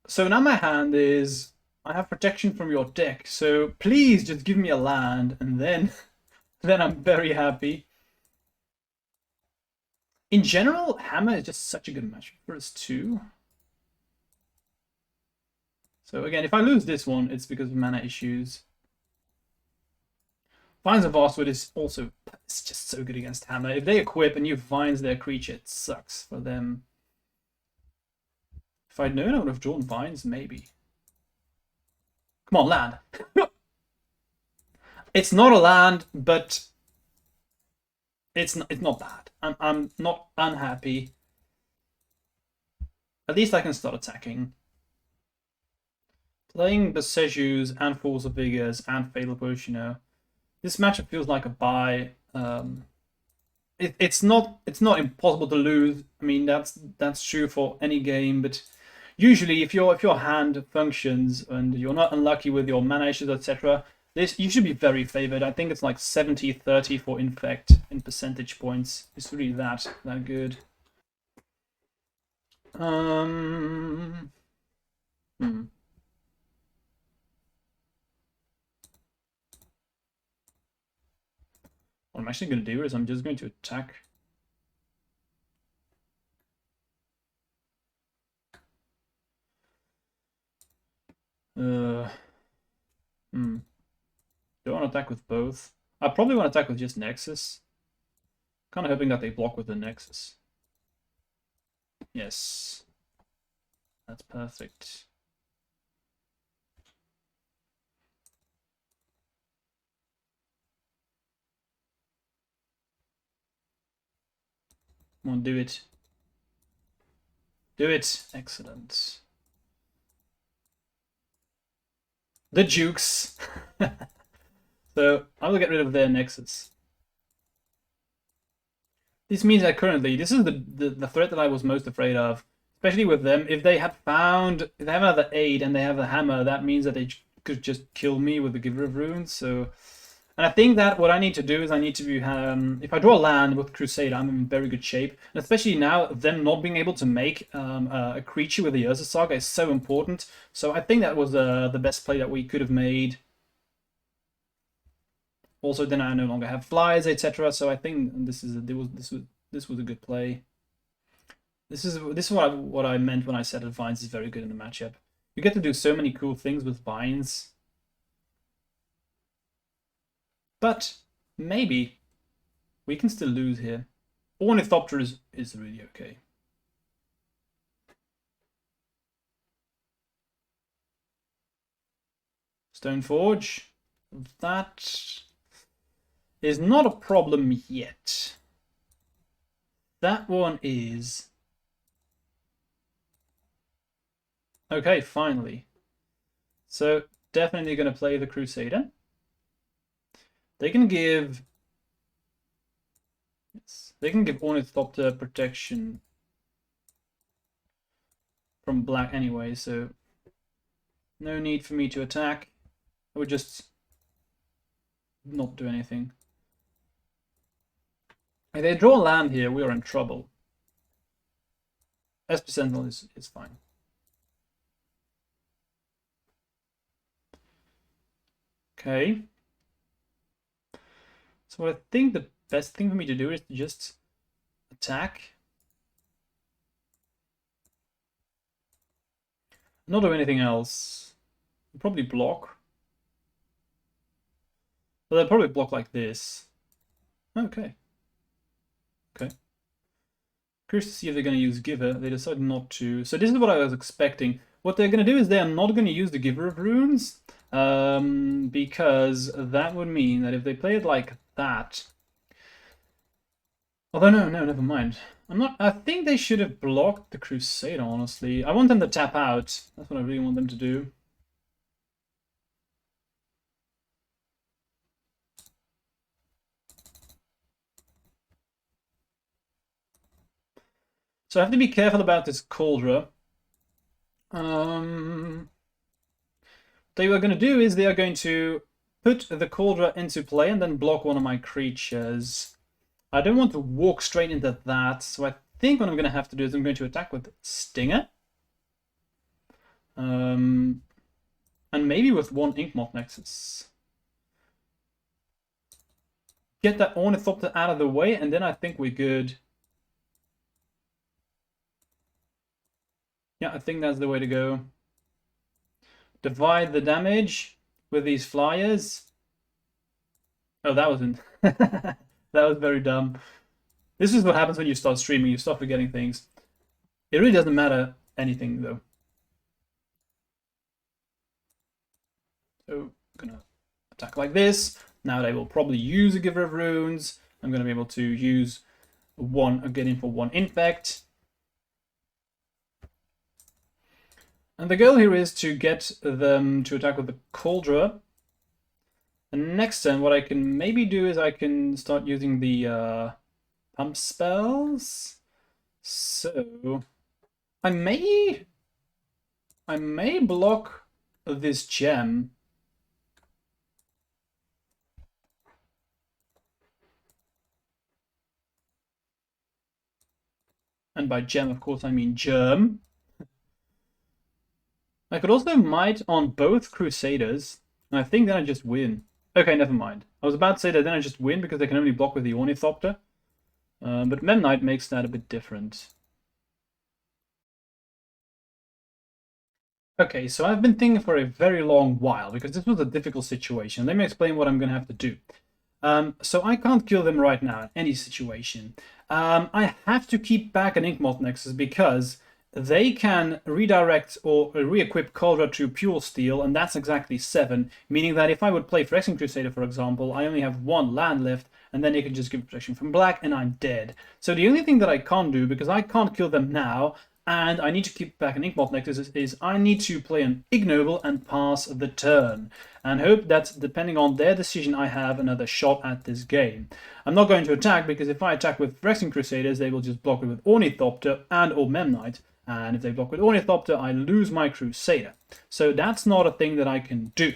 So now my hand is... I have protection from your deck, so please just give me a land, and then, then I'm very happy. In general, Hammer is just such a good match for us too. So again, if I lose this one, it's because of mana issues. Vines of Vastwood is also... It's just so good against Hammer. If they equip and you Vines their creature, it sucks for them. If I'd known, I would have drawn Vines, maybe. Come on, land. It's not a land, but it's not bad. I'm not unhappy. At least I can start attacking. Playing Besejus and Falls of Vigors and Fatal Potion, this matchup feels like a buy. It's not impossible to lose. I mean that's true for any game, but usually if your hand functions and you're not unlucky with your mana issues, etc., you should be very favored. I think it's like 70-30 for Infect in percentage points. It's really that good. What I'm actually going to do is I'm just going to attack. Do I want to attack with both? I probably want to attack with just Nexus. Kind of hoping that they block with the Nexus. Yes. That's perfect. Come on, do it. Do it. Excellent. The Jukes. So I will get rid of their Nexus. This means that currently, this is the threat that I was most afraid of. Especially with them. If they have another 8 and they have a hammer, that means that they could just kill me with the Giver of Runes. So, and I think that what I need to do is I need to be, if I draw a land with Crusade, I'm in very good shape. And especially now, them not being able to make a creature with the Urza Saga is so important. So I think that was the best play that we could have made. Also, then I no longer have flies, etc. So I think this was a good play. This is what I meant when I said that Vines is very good in the matchup. You get to do so many cool things with Vines. But maybe we can still lose here. Ornithopter is really okay. Stoneforge. That is not a problem yet. That one is... Okay, finally. So, definitely going to play the Crusader. They can give... Yes, they can give Ornithopter protection from black anyway, so no need for me to attack. I would just not do anything. If they draw land here, we are in trouble. SP Sentinel is fine. Okay. So I think the best thing for me to do is to just attack. Not do anything else. Probably block. Well, they'll probably block like this. Okay. Okay. Curious to see if they're going to use Giver. They decided not to. So this is what I was expecting. What they're going to do is they are not going to use the Giver of Runes. Because that would mean that if they play it like that... Although, no, never mind. I think they should have blocked the Crusader, honestly. I want them to tap out. That's what I really want them to do. So I have to be careful about this Cauldron. They were going to do is they are going to put the Cauldron into play and then block one of my creatures. I don't want to walk straight into that, so I think what I'm going to have to do is I'm going to attack with Stinger. And maybe with one Inkmoth Nexus. Get that Ornithopter out of the way, and then I think we're good. Yeah, I think that's the way to go. Divide the damage with these flyers. Oh, that wasn't... that was very dumb. This is what happens when you start streaming. You start forgetting things. It really doesn't matter anything, though. So I'm gonna attack like this. Now they will probably use a Giver of Runes. I'm gonna be able to use get in for one Infect. And the goal here is to get them to attack with the Cauldron. And next turn, what I can maybe do is I can start using the pump spells. So I may block this gem. And by gem, of course, I mean germ. I could also might on both Crusaders, and I think then I just win. Okay, never mind. I was about to say that then I just win because they can only block with the Ornithopter. But Memnite makes that a bit different. Okay, so I've been thinking for a very long while because this was a difficult situation. Let me explain what I'm going to have to do. So I can't kill them right now in any situation. I have to keep back an Inkmoth Nexus because they can redirect or re-equip Cauldron to Pure Steel, and that's exactly 7, meaning that if I would play Phyrexian Crusader, for example, I only have 1 land left, and then they can just give protection from black, and I'm dead. So the only thing that I can't do, because I can't kill them now, and I need to keep back an Inkmoth Nexus, is I need to play an Ignoble and pass the turn, and hope that, depending on their decision, I have another shot at this game. I'm not going to attack, because if I attack with Phyrexian Crusaders, they will just block it with Ornithopter and or Memnite, and if they block with Ornithopter, I lose my Crusader. So that's not a thing that I can do.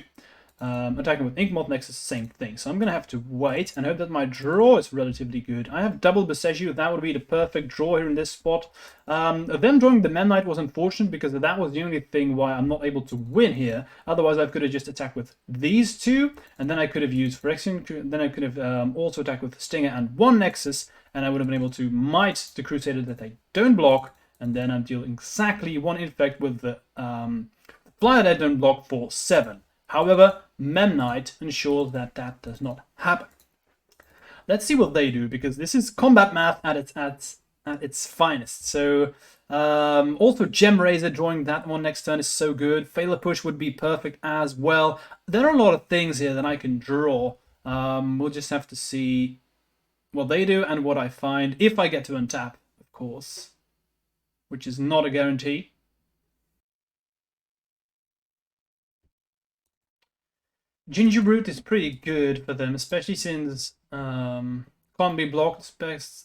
Attacking with Inkmoth Nexus, same thing. So I'm going to have to wait and hope that my draw is relatively good. I have double Besegu. That would be the perfect draw here in this spot. Them drawing the Memnite was unfortunate because that was the only thing why I'm not able to win here. Otherwise, I could have just attacked with these two, and then I could have used Phyrexian. Then I could have also attacked with Stinger and one Nexus, and I would have been able to mite the Crusader that they don't block, and then I'm dealing exactly one Infect with the Flyer that don't block for 7. However, Memnite ensures that that does not happen. Let's see what they do, because this is combat math at its finest. So, also Gem Razor drawing that one next turn is so good. Failure Push would be perfect as well. There are a lot of things here that I can draw. We'll just have to see what they do and what I find, if I get to untap, of course, which is not a guarantee. Gingerbrute is pretty good for them, especially since can't be blocked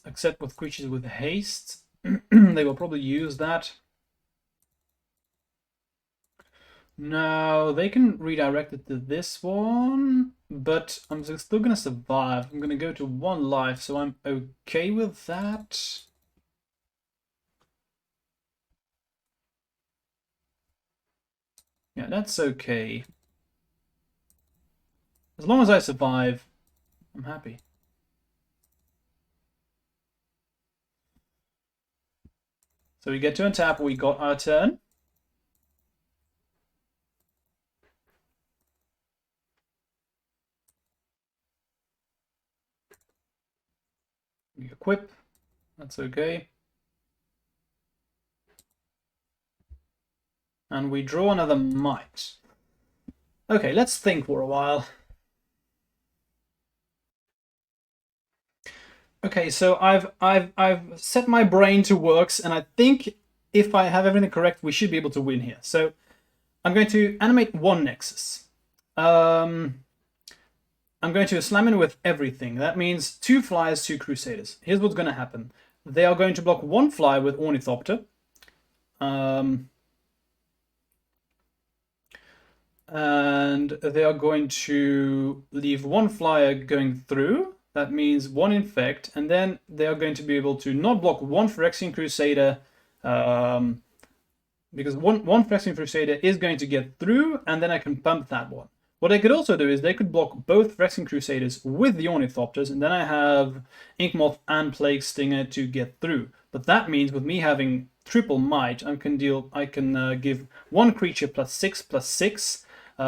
except with creatures with haste. They will probably use that. Now they can redirect it to this one, but I'm still gonna survive. I'm gonna go to 1 life, so I'm okay with that. Yeah, that's okay. As long as I survive, I'm happy. So we get to untap, we got our turn. We equip, that's okay. And we draw another Might. Okay, let's think for a while. Okay, so I've set my brain to works, and I think if I have everything correct, we should be able to win here. So I'm going to animate one Nexus. I'm going to slam in with everything. That means 2 flyers, 2 Crusaders. Here's what's going to happen. They are going to block 1 flyer with Ornithopter. And they are going to leave 1 flyer going through. That means 1 Infect, and then they are going to be able to not block 1 Phyrexian Crusader, because one Phyrexian Crusader is going to get through, and then I can pump that one. What they could also do is they could block both Phyrexian Crusaders with the Ornithopters, and then I have Inkmoth and Plague Stinger to get through. But that means with me having triple might, I can give 1 creature +6/+6.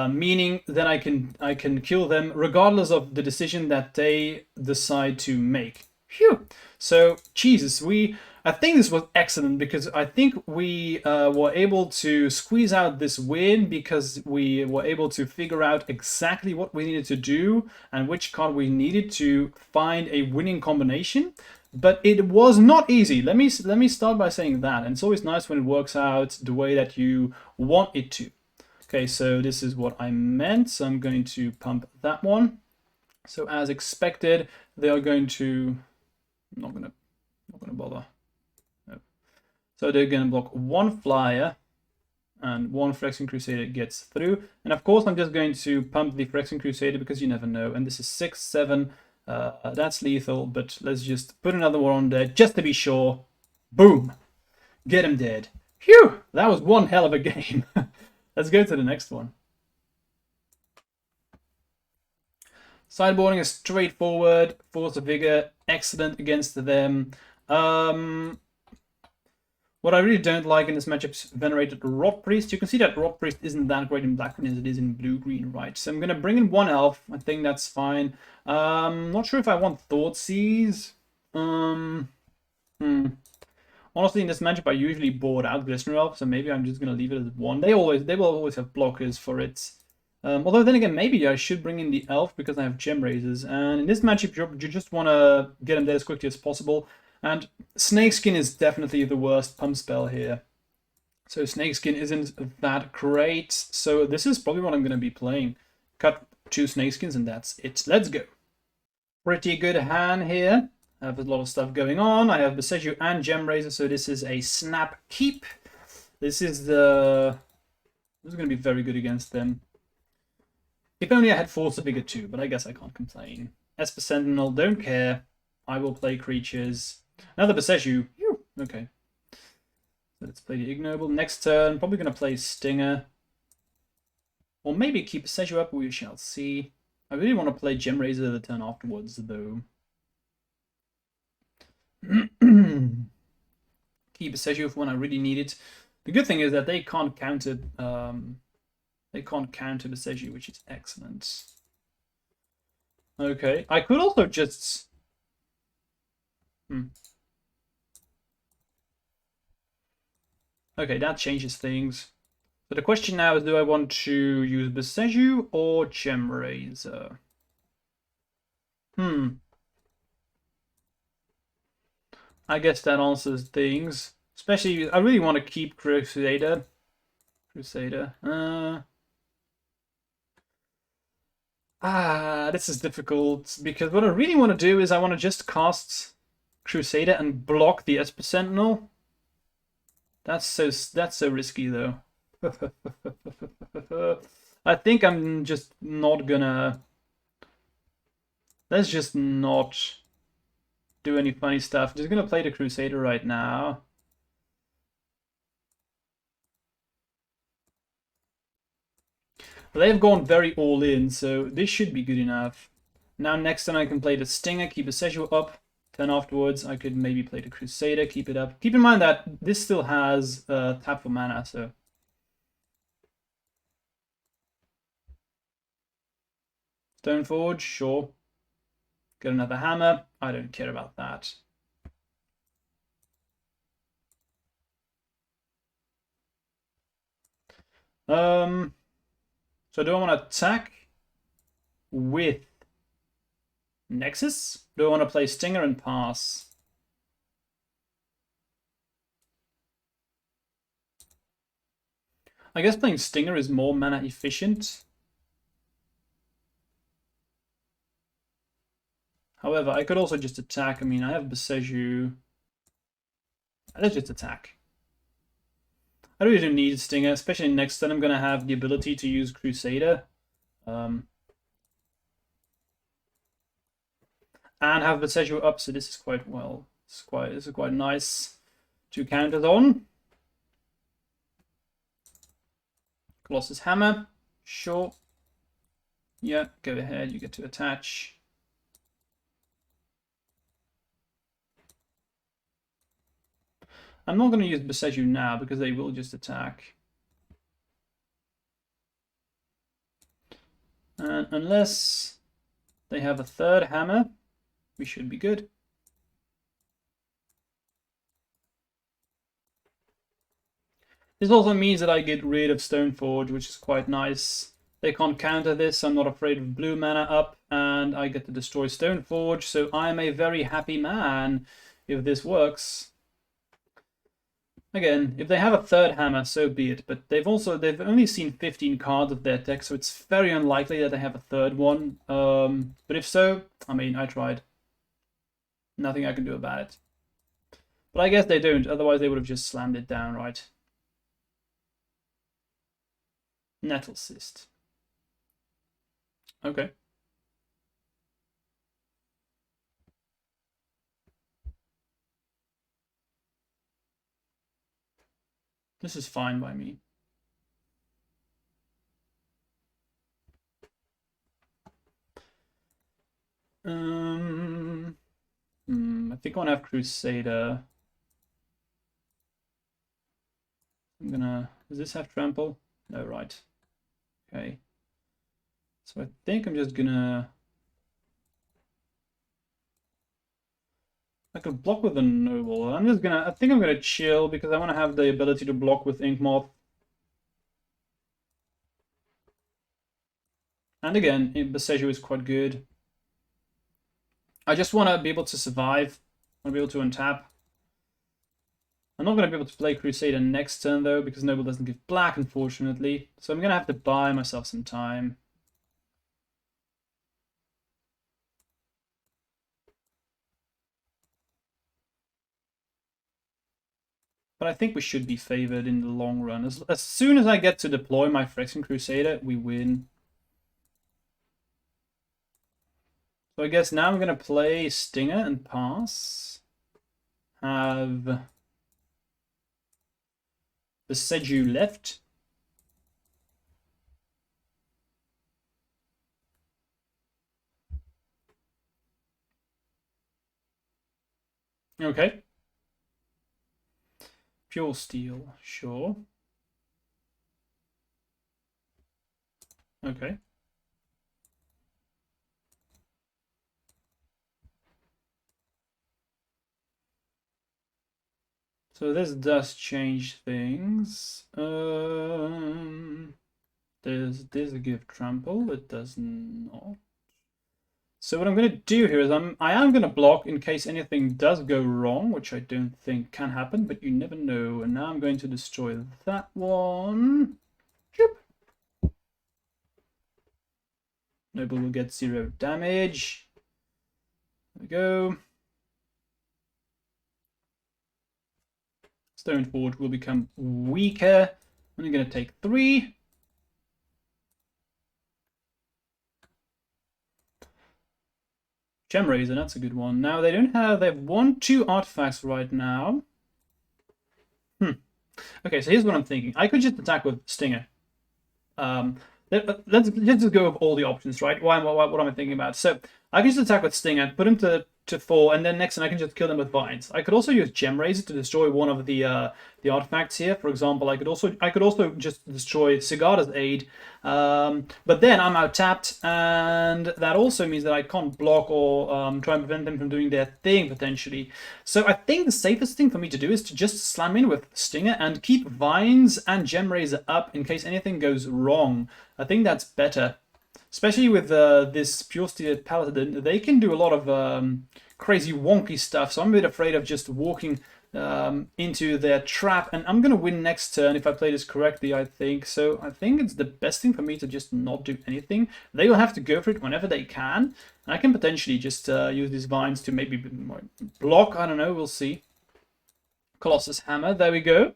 Meaning that I can kill them regardless of the decision that they decide to make. Phew! So Jesus, I think this was excellent because I think we were able to squeeze out this win because we were able to figure out exactly what we needed to do and which card we needed to find a winning combination. But it was not easy. Let me start by saying that. And it's always nice when it works out the way that you want it to. Okay, so this is what I meant. So I'm going to pump that one. So as expected, they are going to. I'm not gonna bother. No. So they're going to block 1 flyer, and 1 Phyrexian Crusader gets through. And of course, I'm just going to pump the Phyrexian Crusader because you never know. And this is 6/7. That's lethal, but let's just put another one on there just to be sure. Boom! Get him dead. Phew! That was one hell of a game. Let's go to the next one. Sideboarding is straightforward. Force of Vigor, excellent against them. What I really don't like in this matchup is Venerated Rotpriest. You can see that Rotpriest isn't that great in black-green as it is in blue-green, right? So I'm going to bring in 1 elf. I think that's fine. Not sure if I want Thoughtseize. Honestly, in this matchup, I usually board out Glistener Elf, so maybe I'm just going to leave it as 1. They will always have blockers for it. Although then again, maybe I should bring in the Elf because I have Gem Raisers. And in this matchup, you just want to get him dead as quickly as possible. And Snakeskin is definitely the worst pump spell here. So Snakeskin isn't that great. So this is probably what I'm going to be playing. Cut 2 Snakeskins and that's it. Let's go. Pretty good hand here. I have a lot of stuff going on. I have Besegu and Gem Raiser, so this is a snap keep. This is going to be very good against them. If only I had Force of Vigor too, but I guess I can't complain. Esper Sentinel, don't care. I will play creatures. Another Besegu. Okay. So let's play the Ignoble. Next turn, probably going to play Stinger. Or maybe keep Besegu up, we shall see. I really want to play Gem Raiser the turn afterwards, though. Keep Besegu for when I really need it. The good thing is that they can't counter Besegu, which is excellent. Okay, I could also just Okay, that changes things. So the question now is, do I want to use Besegu or Gem Raiser? I guess that answers things. Especially, I really want to keep Crusader. This is difficult because what I really want to do is I want to just cast Crusader and block the Esper Sentinel. That's so risky though. I think I'm just not gonna. Let's just not do any funny stuff. Just gonna play the Crusader right now. They've gone very all in, so this should be good enough. Now next turn I can play the Stinger, keep a Besegu up. Turn afterwards, I could maybe play the Crusader, keep it up. Keep in mind that this still has tap for mana, so... Stoneforge, sure. Get another hammer. I don't care about that. So do I want to attack with Nexus? Do I want to play Stinger and pass? I guess playing Stinger is more mana efficient. However, I could also just attack. I mean, I have Beseju. Let's just attack. I really don't need Stinger, especially next turn I'm going to have the ability to use Crusader. And have Beseju up, so this is quite well. This is quite nice to counter on. Colossus Hammer, sure. Yeah, go ahead, you get to attach. I'm not going to use Beseju now because they will just attack. And unless they have a third hammer, we should be good. This also means that I get rid of Stoneforge, which is quite nice. They can't counter this, I'm not afraid of blue mana up, and I get to destroy Stoneforge, so I'm a very happy man if this works. Again, if they have a third hammer, so be it, but they've only seen 15 cards of their deck, so it's very unlikely that they have a third one. But if so, I mean, I tried. Nothing I can do about it. But I guess they don't, otherwise they would have just slammed it down, right? Nettle Cyst. Okay. This is fine by me. I think I want to have Crusader. I'm gonna... Does this have trample? No, right. Okay. So I think I'm just gonna... I could block with a Noble. I think I'm gonna chill because I want to have the ability to block with Inkmoth. And again, Beseju is quite good. I just want to be able to survive. I want to be able to untap. I'm not going to be able to play Crusader next turn though, because Noble doesn't give black, unfortunately. So I'm going to have to buy myself some time. But I think we should be favored in the long run. As soon as I get to deploy my Phyrexian Crusader, we win. So I guess now I'm going to play Stinger and pass. Have the Seju left. Okay. Pure Steel, sure. Okay. So this does change things. Does this give trample? It does not. So what I'm going to do here is I am going to block in case anything does go wrong, which I don't think can happen, but you never know. And now I'm going to destroy that one. Choop. Noble will get 0 damage. There we go. Stoneforge will become weaker. I'm going to take 3. Gem Razor, that's a good one. Now they have 1-2 artifacts right now. Okay, so here's what I'm thinking. I could just attack with Stinger. Let's just go over all the options, right? What am I thinking about? So I can just attack with Stinger, put him to to 4, and then next turn I can just kill them with vines. I could also use Gem Razor to destroy one of the artifacts here. For example, I could also just destroy Sigarda's Aid, but then I'm out tapped, and that also means that I can't block or try and prevent them from doing their thing potentially. So I think the safest thing for me to do is to just slam in with Stinger and keep Vines and Gem Razor up in case anything goes wrong. I think that's better. Especially with this Pure Steel Paladin, they can do a lot of crazy wonky stuff, so I'm a bit afraid of just walking into their trap, and I'm going to win next turn if I play this correctly, I think. So I think it's the best thing for me to just not do anything. They will have to go for it whenever they can, and I can potentially just use these vines to maybe block, I don't know, we'll see. Colossus Hammer, there we go.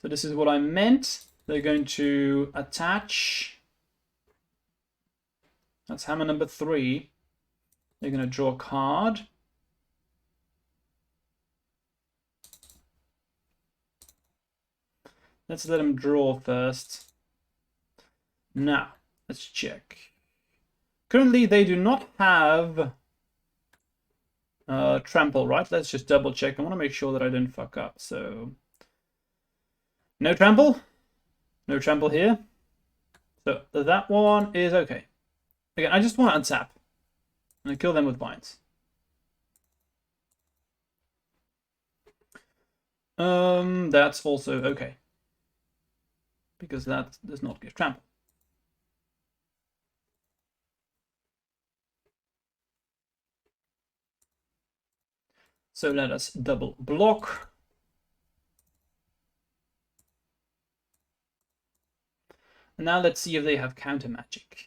So this is what I meant. They're going to attach... That's hammer number 3. They're going to draw a card. Let's let them draw first. Now, let's check. Currently, they do not have trample, right? Let's just double check. I want to make sure that I don't fuck up. So, no trample. No trample here. So, that one is okay. Again, I just want to untap and kill them with vines. That's also okay. Because that does not give trample. So let us double block. And now let's see if they have counter magic.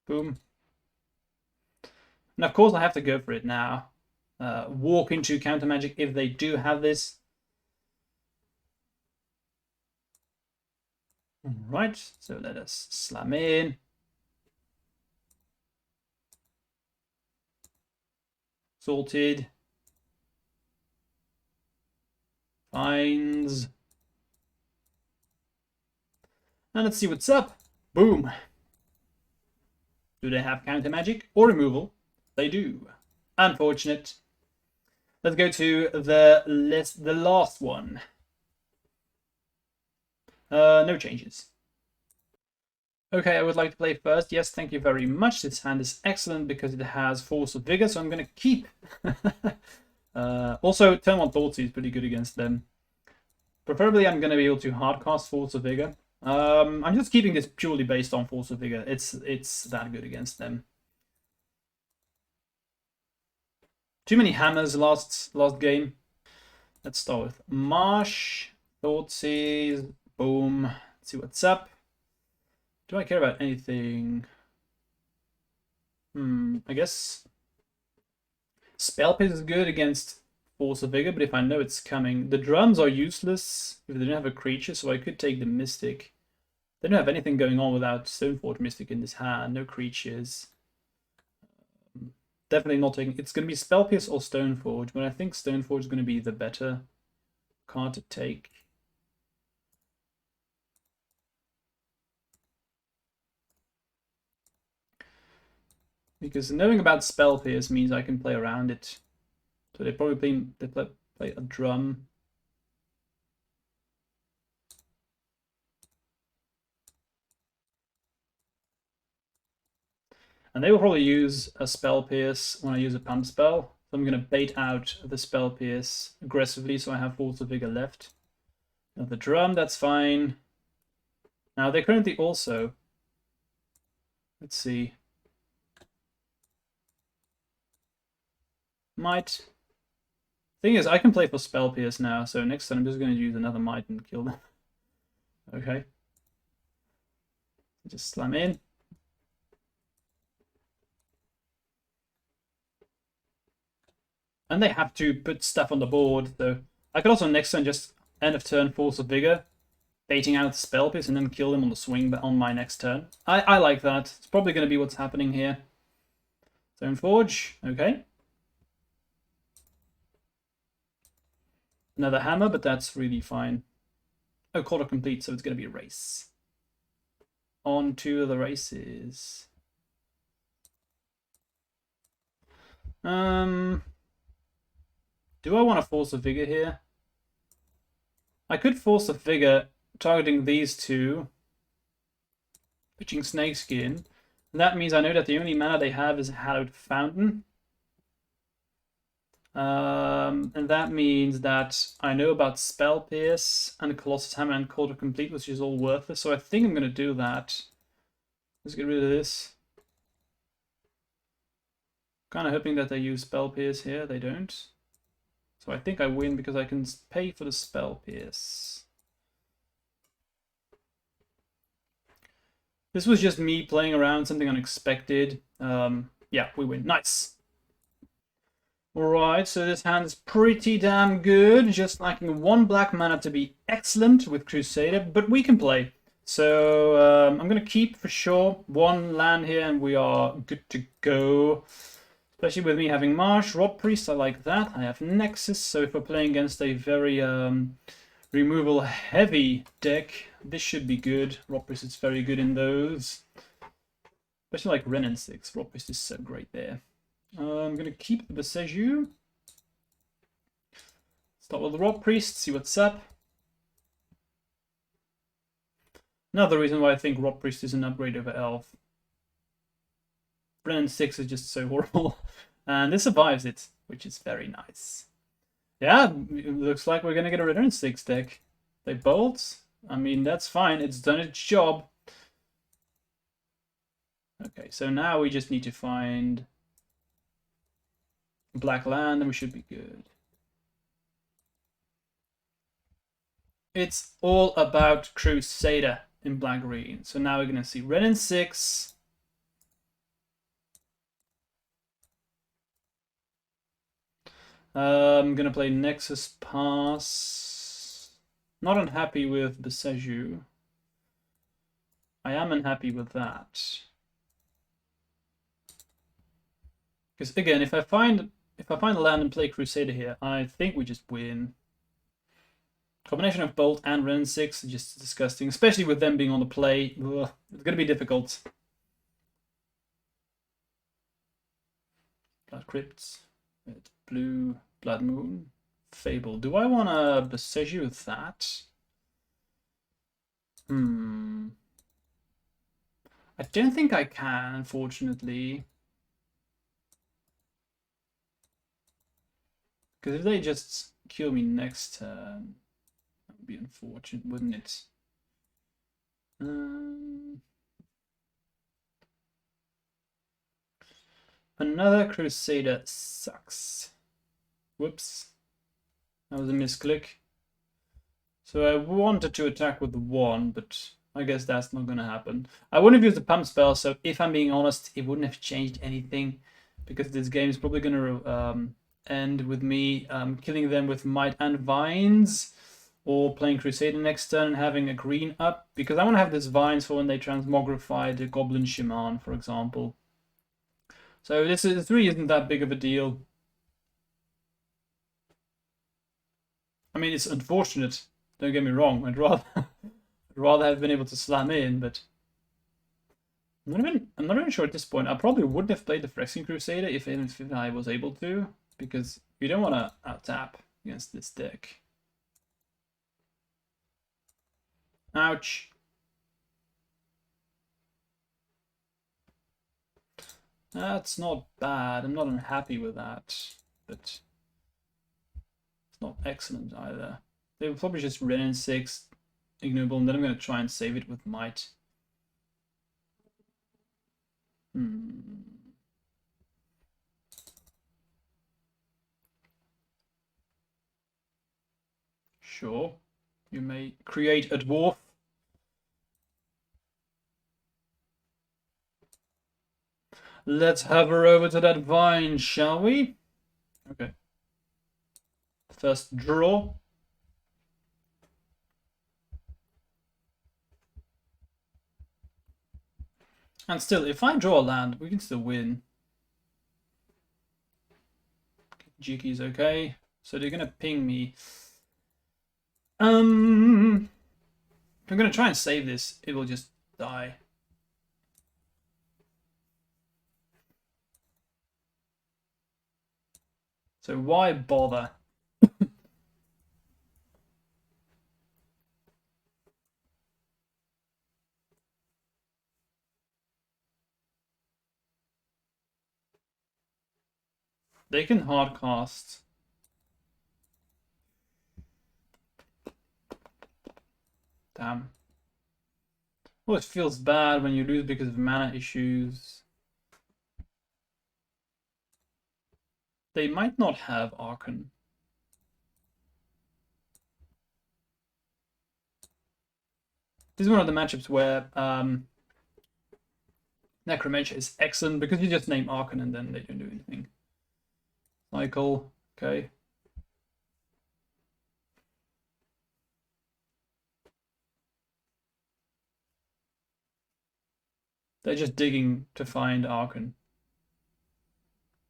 Boom. And of course I have to go for it now. Walk into counter magic if they do have this. Alright, so let us slam in. Sorted. Finds. And let's see what's up. Boom. Do they have counter magic or removal? They do. Unfortunate. Let's go to the last one. No changes. Okay, I would like to play first. Yes, thank you very much. This hand is excellent because it has Force of Vigor, so I'm going to keep. Also, turn 1 Thoughtseize is pretty good against them. Preferably, I'm going to be able to hardcast Force of Vigor. I'm just keeping this purely based on Force of Vigor. It's that good against them. Too many hammers last game. Let's start with Marsh. Thoughtseize. Boom. Let's see what's up. Do I care about anything? I guess Spell Pierce is good against Force of Vigor, but if I know it's coming, the drums are useless if they don't have a creature, so I could take the Mystic. They don't have anything going on without Stoneforge Mystic in this hand. No creatures. Definitely not taking. It's going to be Spell Pierce or Stoneforge, but I think Stoneforge is going to be the better card to take. Because knowing about Spell Pierce means I can play around it. So they probably play a drum. And they will probably use a Spell Pierce when I use a pump spell. So I'm going to bait out the Spell Pierce aggressively so I have Force of Vigor left. Now the drum, that's fine. Now they currently also... Let's see. Might. Thing is, I can play for Spell Pierce now, so next time I'm just going to use another Might and kill them. Okay. Just slam in. And they have to put stuff on the board, so I could also next turn just end of turn Force of Vigor, baiting out Spell Pierce and then kill them on the swing on my next turn. I like that. It's probably going to be what's happening here. Stoneforge, okay. Another hammer, but that's really fine. Oh, quarter complete, so it's going to be a race. On to the races. Do I want to force a Vigor here? I could force a Vigor targeting these two, pitching Snakeskin. And that means I know that the only mana they have is Hallowed Fountain. And that means that I know about Spell Pierce and Colossus Hammer and Quarter Complete, which is all worthless. So I think I'm going to do that. Let's get rid of this. Kind of hoping that they use Spell Pierce here. They don't. So I think I win because I can pay for the Spell Pierce. This was just me playing around, something unexpected. Yeah, we win. Nice. Alright, so this hand's pretty damn good. Just lacking one black mana to be excellent with Crusader, but we can play. So I'm going to keep for sure one land here and we are good to go. Especially with me having Marsh, Rotpriest, I like that. I have Nexus, so if we're playing against a very removal heavy deck, this should be good. Rotpriest is very good in those. Especially like Ren and 6. Rotpriest is so great there. I'm going to keep the Besegu. Start with the Rotpriest, see what's up. Another reason why I think Rotpriest is an upgrade over Elf. Ren 6 is just so horrible. And this survives it, which is very nice. Yeah, it looks like we're going to get a Return 6 deck. They bolt. I mean, that's fine. It's done its job. Okay, so now we just need to find black land and we should be good. It's all about Crusader in black-green. So now we're going to see red and 6. I'm going to play Nexus Pass. Not unhappy with Besegu. I am unhappy with that. Because again, if I find a land and play Crusader here, I think we just win. Combination of Bolt and Ren 6 is just disgusting, especially with them being on the play. Ugh, it's going to be difficult. Blood Crypts, Red, Blue, Blood Moon, Fable. Do I want to Besegu with that? I don't think I can, unfortunately. Because if they just kill me next turn, that would be unfortunate, wouldn't it? Another Crusader sucks. Whoops. That was a misclick. So I wanted to attack with the 1, but I guess that's not going to happen. I wouldn't have used the pump spell, so if I'm being honest, it wouldn't have changed anything. Because this game is probably going to end with me killing them with Might and Vines. Or playing Crusader next turn and having a green up. Because I want to have this Vines for when they transmogrify the Goblin Shaman, for example. So this really isn't that big of a deal. I mean, it's unfortunate. Don't get me wrong. I'd rather have been able to slam in, but I'm not even sure at this point. I probably wouldn't have played the Phyrexian Crusader if I was able to, because you don't want to out-tap against this deck. Ouch. That's not bad. I'm not unhappy with that, but it's not excellent either. They will probably just Ren 6, ignoble, and then I'm going to try and save it with Might. Sure. You may create a dwarf. Let's hover over to that vine, shall we? Okay. First draw. And still, if I draw a land, we can still win. Jiki's okay. So they're going to ping me. If I'm gonna try and save this, it will just die. So why bother? They can hard cast. Damn. Well, it feels bad when you lose because of mana issues. They might not have Archon. This is one of the matchups where Necromancer is excellent because you just name Archon and then they don't do anything. Cycle, okay. They're just digging to find Archon.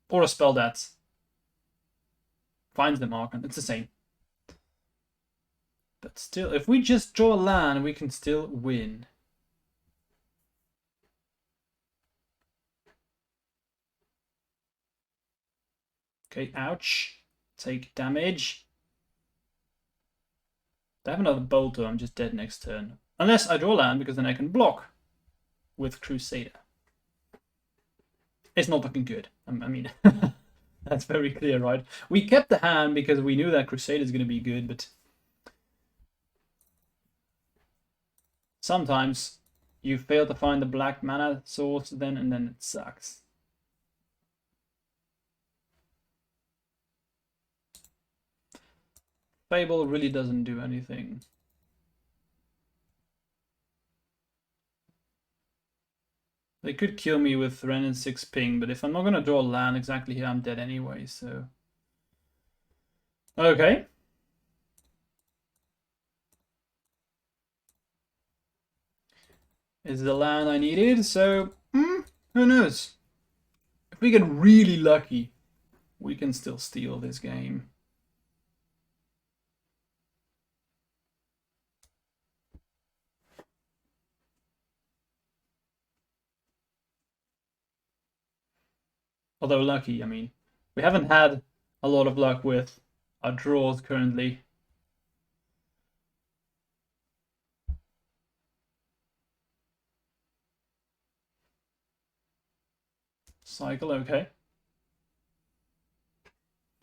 Or a spell that finds them Archon. It's the same. But still, if we just draw a land, we can still win. Okay, ouch. Take damage. They have another bolter, I'm just dead next turn. Unless I draw land, because then I can block with Crusader. It's not looking good. I mean, that's very clear, right? We kept the hand because we knew that Crusader is going to be good, but sometimes you fail to find the black mana source then, and then it sucks. Fable really doesn't do anything. They could kill me with Ren and 6 ping, but if I'm not going to draw land exactly here, I'm dead anyway, so... Okay. Is the land I needed, so... who knows? If we get really lucky, we can still steal this game. Although lucky, I mean, we haven't had a lot of luck with our draws currently. Cycle, okay.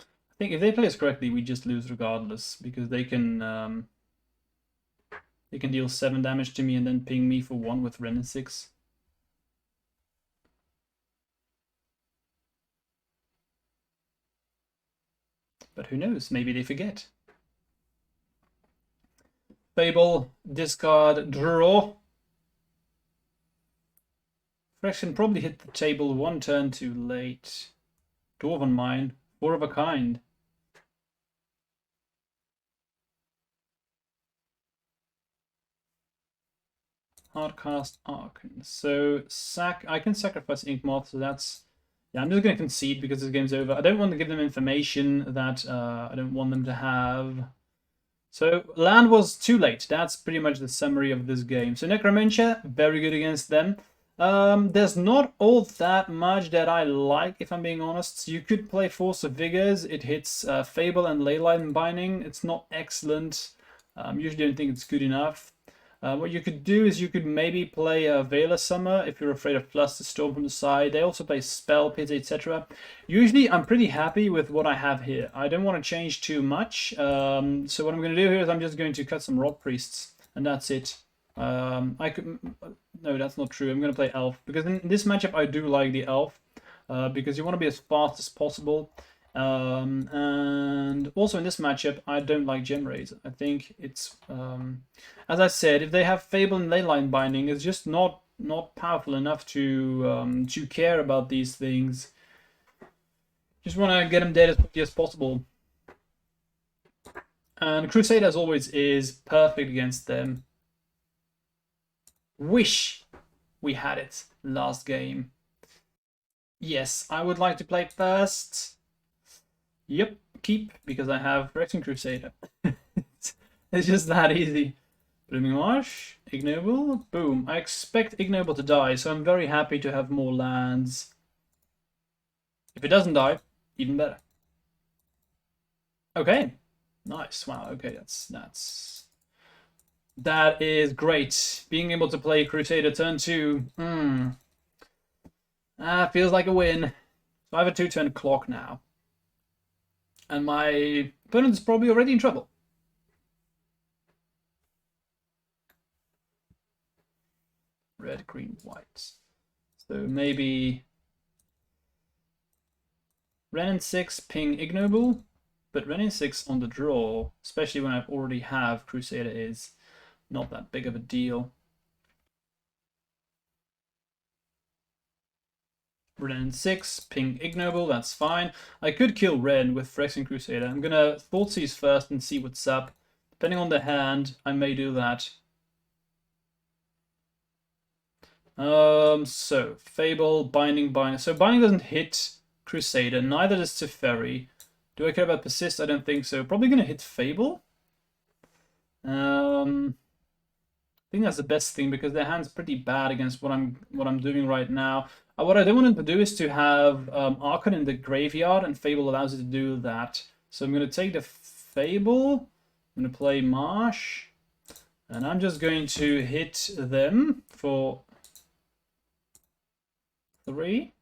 I think if they play us correctly, we just lose regardless, because they can deal 7 damage to me and then ping me for 1 with Ren and 6. But who knows, maybe they forget. Fable, discard, draw. Phyrexia probably hit the table 1 turn too late. Dwarven Mine, 4 of a kind. Hardcast Archon. So I can sacrifice Inkmoth, so that's... Yeah, I'm just going to concede because this game's over. I don't want to give them information that I don't want them to have. So land was too late. That's pretty much the summary of this game. So Necromancer, very good against them. There's not all that much that I like, if I'm being honest. You could play Force of Vigors. It hits Fable and Leyline Binding. It's not excellent. Usually don't think it's good enough. What you could do is you could maybe play a Veiler Summer if you're afraid of Flusterstorm from the side. They also play Spell Pit, etc. Usually I'm pretty happy with what I have here. I don't want to change too much. So what I'm going to do here is I'm just going to cut some Rotpriests, and that's it. No, that's not true. I'm going to play Elf, because in this matchup I do like the Elf, because you want to be as fast as possible. And also in this matchup, I don't like Gem Raid. I think it's, as I said, if they have Fable and Leyline Binding, it's just not powerful enough to care about these things. Just want to get them dead as quickly as possible. And Crusade, as always, is perfect against them. Wish we had it last game. Yes, I would like to play first. Yep, keep, because I have Phyrexian Crusader. It's just that easy. Blooming Marsh, Ignoble, boom. I expect Ignoble to die, so I'm very happy to have more lands. If it doesn't die, even better. Okay, nice. Wow. Okay, that is great. Being able to play Crusader turn 2. Feels like a win. So I have a 2-turn clock now. And my opponent's probably already in trouble. Red, green, white. So maybe Ren 6, ping Ignoble. But Ren 6 on the draw, especially when I already have Crusader, is not that big of a deal. Ren 6, ping Ignoble, that's fine. I could kill Ren with Phyrexian Crusader. I'm gonna Thoughtseize first and see what's up. Depending on the hand, I may do that. So Fable, Binding. So Binding doesn't hit Crusader, neither does Teferi. Do I care about Persist? I don't think so. Probably gonna hit Fable. I think that's the best thing because their hand's pretty bad against what I'm doing right now. What I don't want to do is to have Archon in the graveyard, and Fable allows you to do that. So I'm gonna take the Fable. I'm gonna play Marsh, and I'm just going to hit them for 3.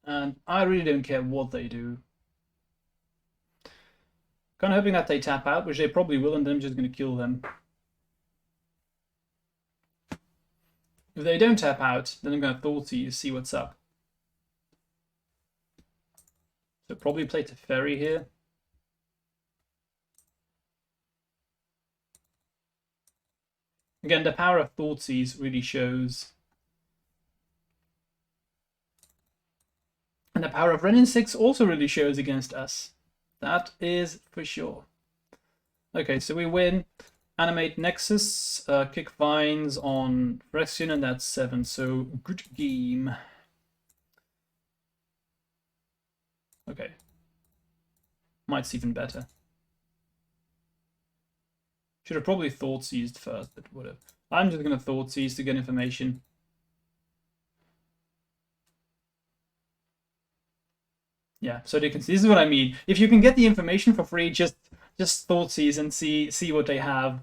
And I really don't care what they do. Kind of hoping that they tap out, which they probably will, and then I'm just going to kill them. If they don't tap out, then I'm going to Thoughtseize, see what's up. So probably play Teferi here. Again, the power of Thoughtseize really shows. And the power of Ren 6 also really shows against us. That is for sure. Okay, so we win. Animate Nexus, kick Vines on Phyrexian, and that's 7. So good game. Okay. Might's even better. Should have probably Thoughtseized first, but whatever. I'm just going to Thoughtseize to get information. Yeah, so you can see, this is what I mean. If you can get the information for free, just Thoughtseize and see what they have.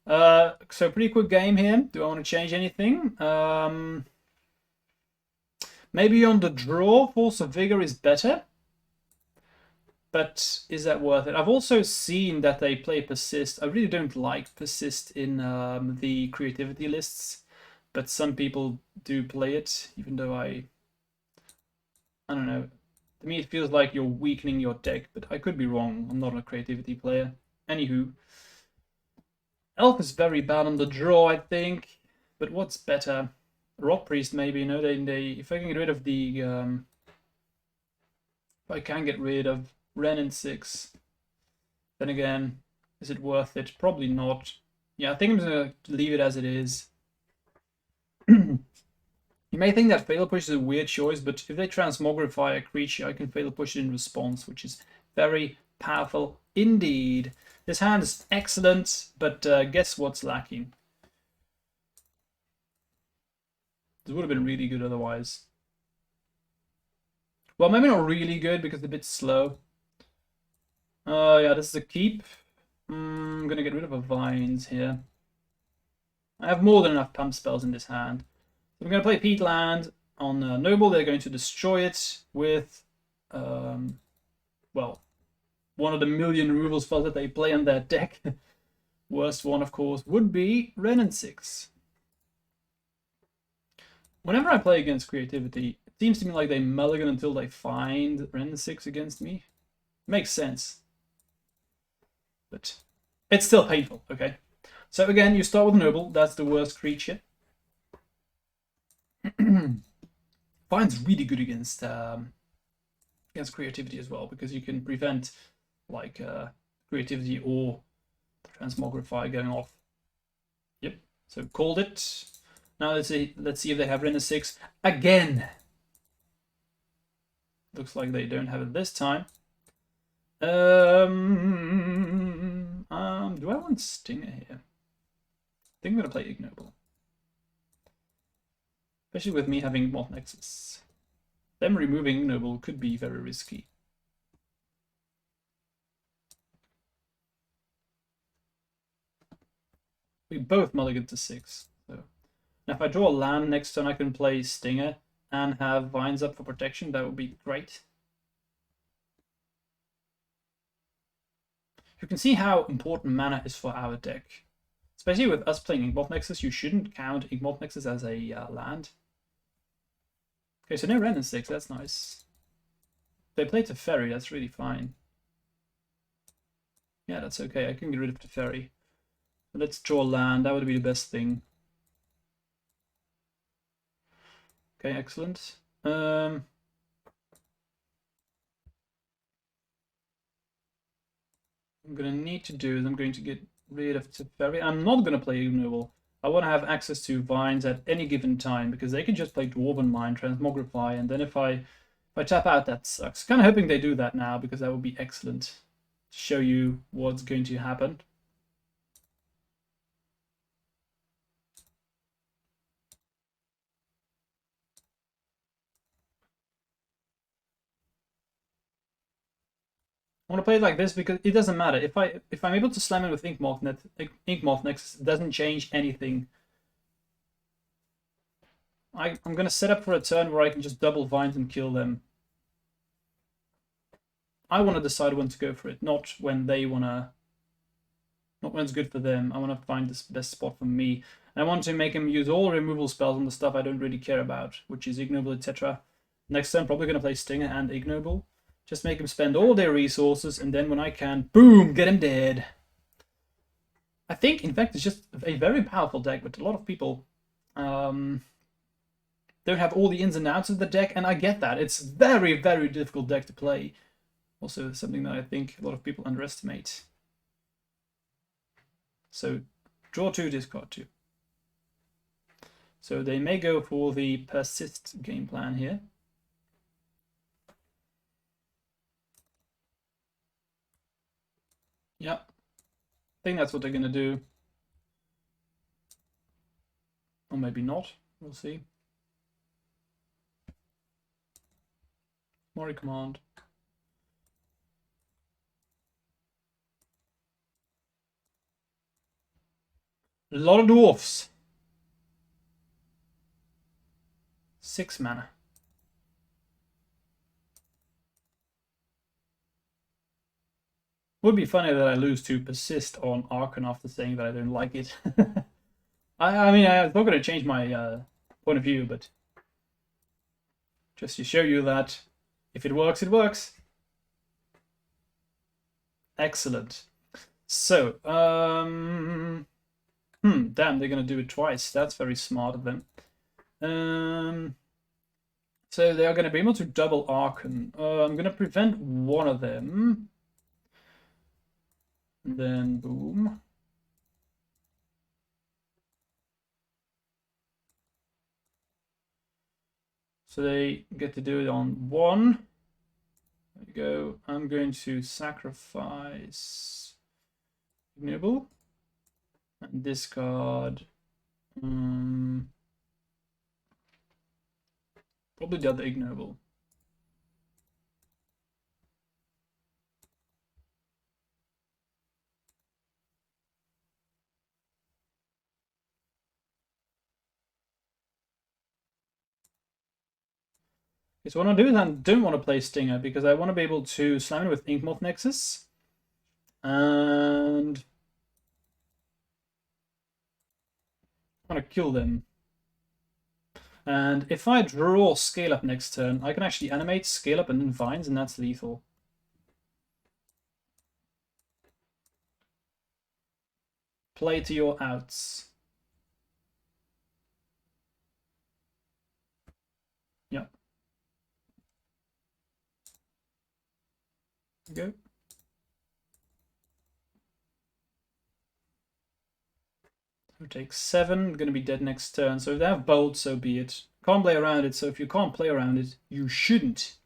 So pretty quick game here. Do I want to change anything? Maybe on the draw, Force of Vigor is better. But is that worth it? I've also seen that they play Persist. I really don't like Persist in the creativity lists, but some people do play it, even though I don't know. To me, it feels like you're weakening your deck, but I could be wrong. I'm not a creativity player. Anywho, Elf is very bad on the draw, I think. But what's better? Rotpriest, maybe. You know, if I can get rid of the, if I can get rid of Ren 6, then again, is it worth it? Probably not. Yeah, I think I'm just gonna leave it as it is. You may think that Fatal Push is a weird choice, but if they transmogrify a creature, I can Fatal Push it in response, which is very powerful indeed. This hand is excellent, but guess what's lacking? This would have been really good otherwise. Well, maybe not really good because it's a bit slow. Yeah, this is a keep. I'm gonna get rid of a Vines here. I have more than enough pump spells in this hand. So I'm going to play Peatland on Noble. They're going to destroy it with, well, one of the million removal spells that they play on their deck. Worst one, of course, would be Ren 6. Whenever I play against creativity, it seems to me like they mulligan until they find Ren 6 against me. Makes sense. But it's still painful, okay? So again, you start with Noble. That's the worst creature. Fine's really good against creativity as well, because you can prevent like creativity or the transmogrify going off. Yep, so called it. Now let's see if they have Rena 6 again. Looks like they don't have it this time. Do I want Stinger here? I think I'm gonna play Ignoble. Especially with me having Mod Nexus. Them removing Ignoble could be very risky. We both mulligan to 6. So now if I draw a land next turn, I can play Stinger and have Vines up for protection. That would be great. You can see how important mana is for our deck. Especially with us playing Inkmoth Nexus, you shouldn't count Inkmoth Nexus as a land. Okay, so no Ren in 6, that's nice. They play Teferi, that's really fine. Yeah, that's okay, I can get rid of Teferi. Let's draw land, that would be the best thing. Okay, excellent. I'm gonna need to do is I'm going to get rid of Teferi. I'm not gonna play Ignoble. I want to have access to Vines at any given time because they can just play Dwarven Mine, Transmogrify, and then if I tap out, that sucks. Kind of hoping they do that now because that would be excellent to show you what's going to happen. I want to play it like this because it doesn't matter. If I'm able to slam it with Inkmoth Nexus, it doesn't change anything. I'm going to set up for a turn where I can just double Vines and kill them. I want to decide when to go for it, not when they want to... Not when it's good for them. I want to find this best spot for me. And I want to make him use all removal spells on the stuff I don't really care about, which is Ignoble, etc. Next turn, probably going to play Stinger and Ignoble. Just make him spend all their resources, and then when I can, boom, get him dead. I think Infect is just a very powerful deck, but a lot of people don't have all the ins and outs of the deck, and I get that. It's very, very difficult deck to play. Also, something that I think a lot of people underestimate. So, draw 2, discard 2. So they may go for the persist game plan here. Yeah, I think that's what they're going to do. Or maybe not. We'll see. Mori command. A lot of dwarfs. 6 mana. Would be funny that I lose to persist on Archon after saying that I don't like it. I mean, I'm not going to change my point of view, but just to show you that if it works, it works. Excellent. So, damn, they're going to do it twice. That's very smart of them. So they are going to be able to double Archon. I'm going to prevent one of them. And then, boom. So they get to do it on 1. There you go. I'm going to sacrifice Ignoble and discard probably the other Ignoble. Okay, so what I do is I don't want to play Stinger because I want to be able to slam it with Inkmoth Nexus. And I want to kill them. And if I draw Scale Up next turn, I can actually animate Scale Up and then Vines, and that's lethal. Play to your outs. Yeah. Go. It takes 7, gonna be dead next turn. So if they have bolt, so be it. Can't play around it, so if you can't play around it, you shouldn't.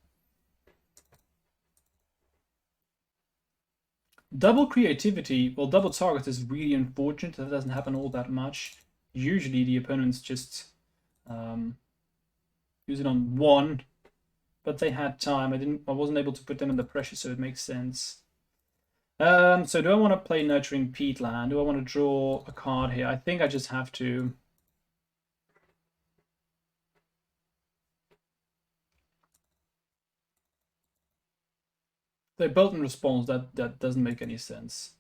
Double creativity, well, double target is really unfortunate. That doesn't happen all that much. Usually the opponents just use it on 1, but they had time. I wasn't able to put them under pressure, so it makes sense. So do I want to play Nurturing Peatland? Do I want to draw a card here? I think I just have to. The Bolton response, that doesn't make any sense.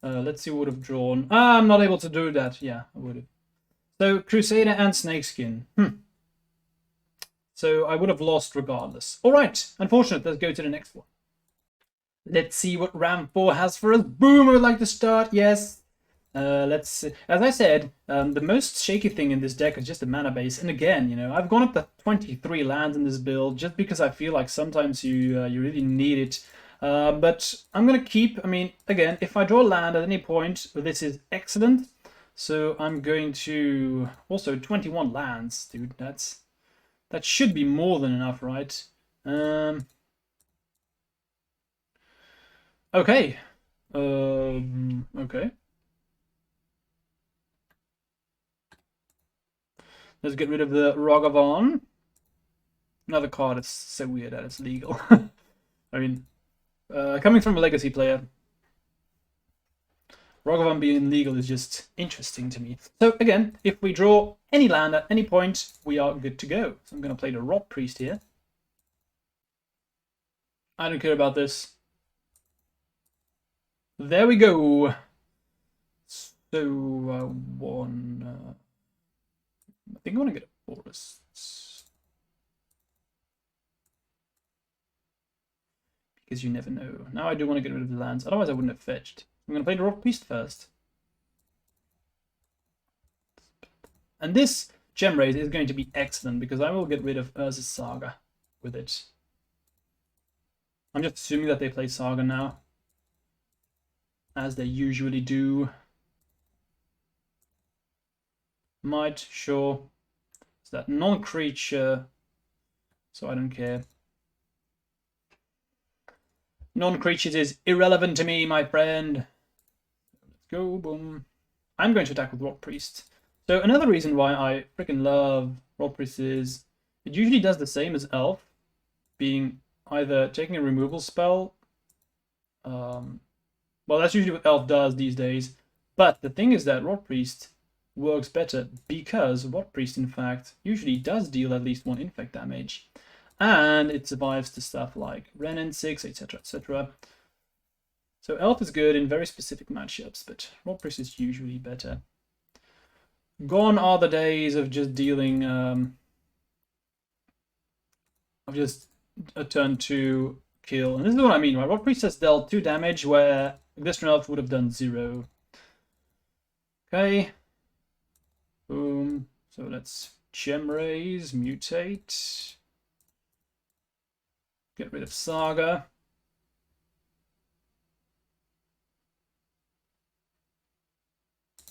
Let's see what would have drawn. I'm not able to do that. Yeah, I would have. So Crusader and Snakeskin. So I would have lost regardless. All right, unfortunate. Let's go to the next one. Let's see what round 4 has for us. Boom, I would like to start. Yes. Let's see. As I said, the most shaky thing in this deck is just the mana base. And again, you know, I've gone up to 23 lands in this build just because I feel like sometimes you really need it. But I'm going to keep, I mean, again, if I draw land at any point, this is excellent. So I'm going to, also 21 lands, dude, that should be more than enough, right? Okay. Okay. Let's get rid of the Ragavan. Another card that's so weird that it's legal. I mean, coming from a legacy player, Ragavan being legal is just interesting to me. So again, if we draw any land at any point, we are good to go. So I'm going to play the Rotpriest here. I don't care about this. There we go. So I think I want to get a Forest. Because you never know. Now I do want to get rid of the lands. Otherwise I wouldn't have fetched. I'm going to play the Rotpriest first. And this Gem Raid is going to be excellent because I will get rid of Urza's Saga with it. I'm just assuming that they play Saga now, as they usually do. Might, sure. It's that non-creature, so I don't care. Non-creatures is irrelevant to me, my friend. Let's go, boom. I'm going to attack with Rotpriest. So another reason why I freaking love Rotpriest is it usually does the same as Elf, being either taking a removal spell. Well, that's usually what Elf does these days. But the thing is that Rotpriest works better because Rotpriest, in fact, usually does deal at least 1 infect damage. And it survives to stuff like Renin 6, etc, etc. So Elf is good in very specific matchups, but Rotpriest is usually better. Gone are the days of just dealing of just a turn 2 kill. And this is what I mean, right? Rotpriest has dealt 2 damage where Glistener Elf would have done 0. Okay. Boom. So let's Gem Raise, mutate. Get rid of Saga.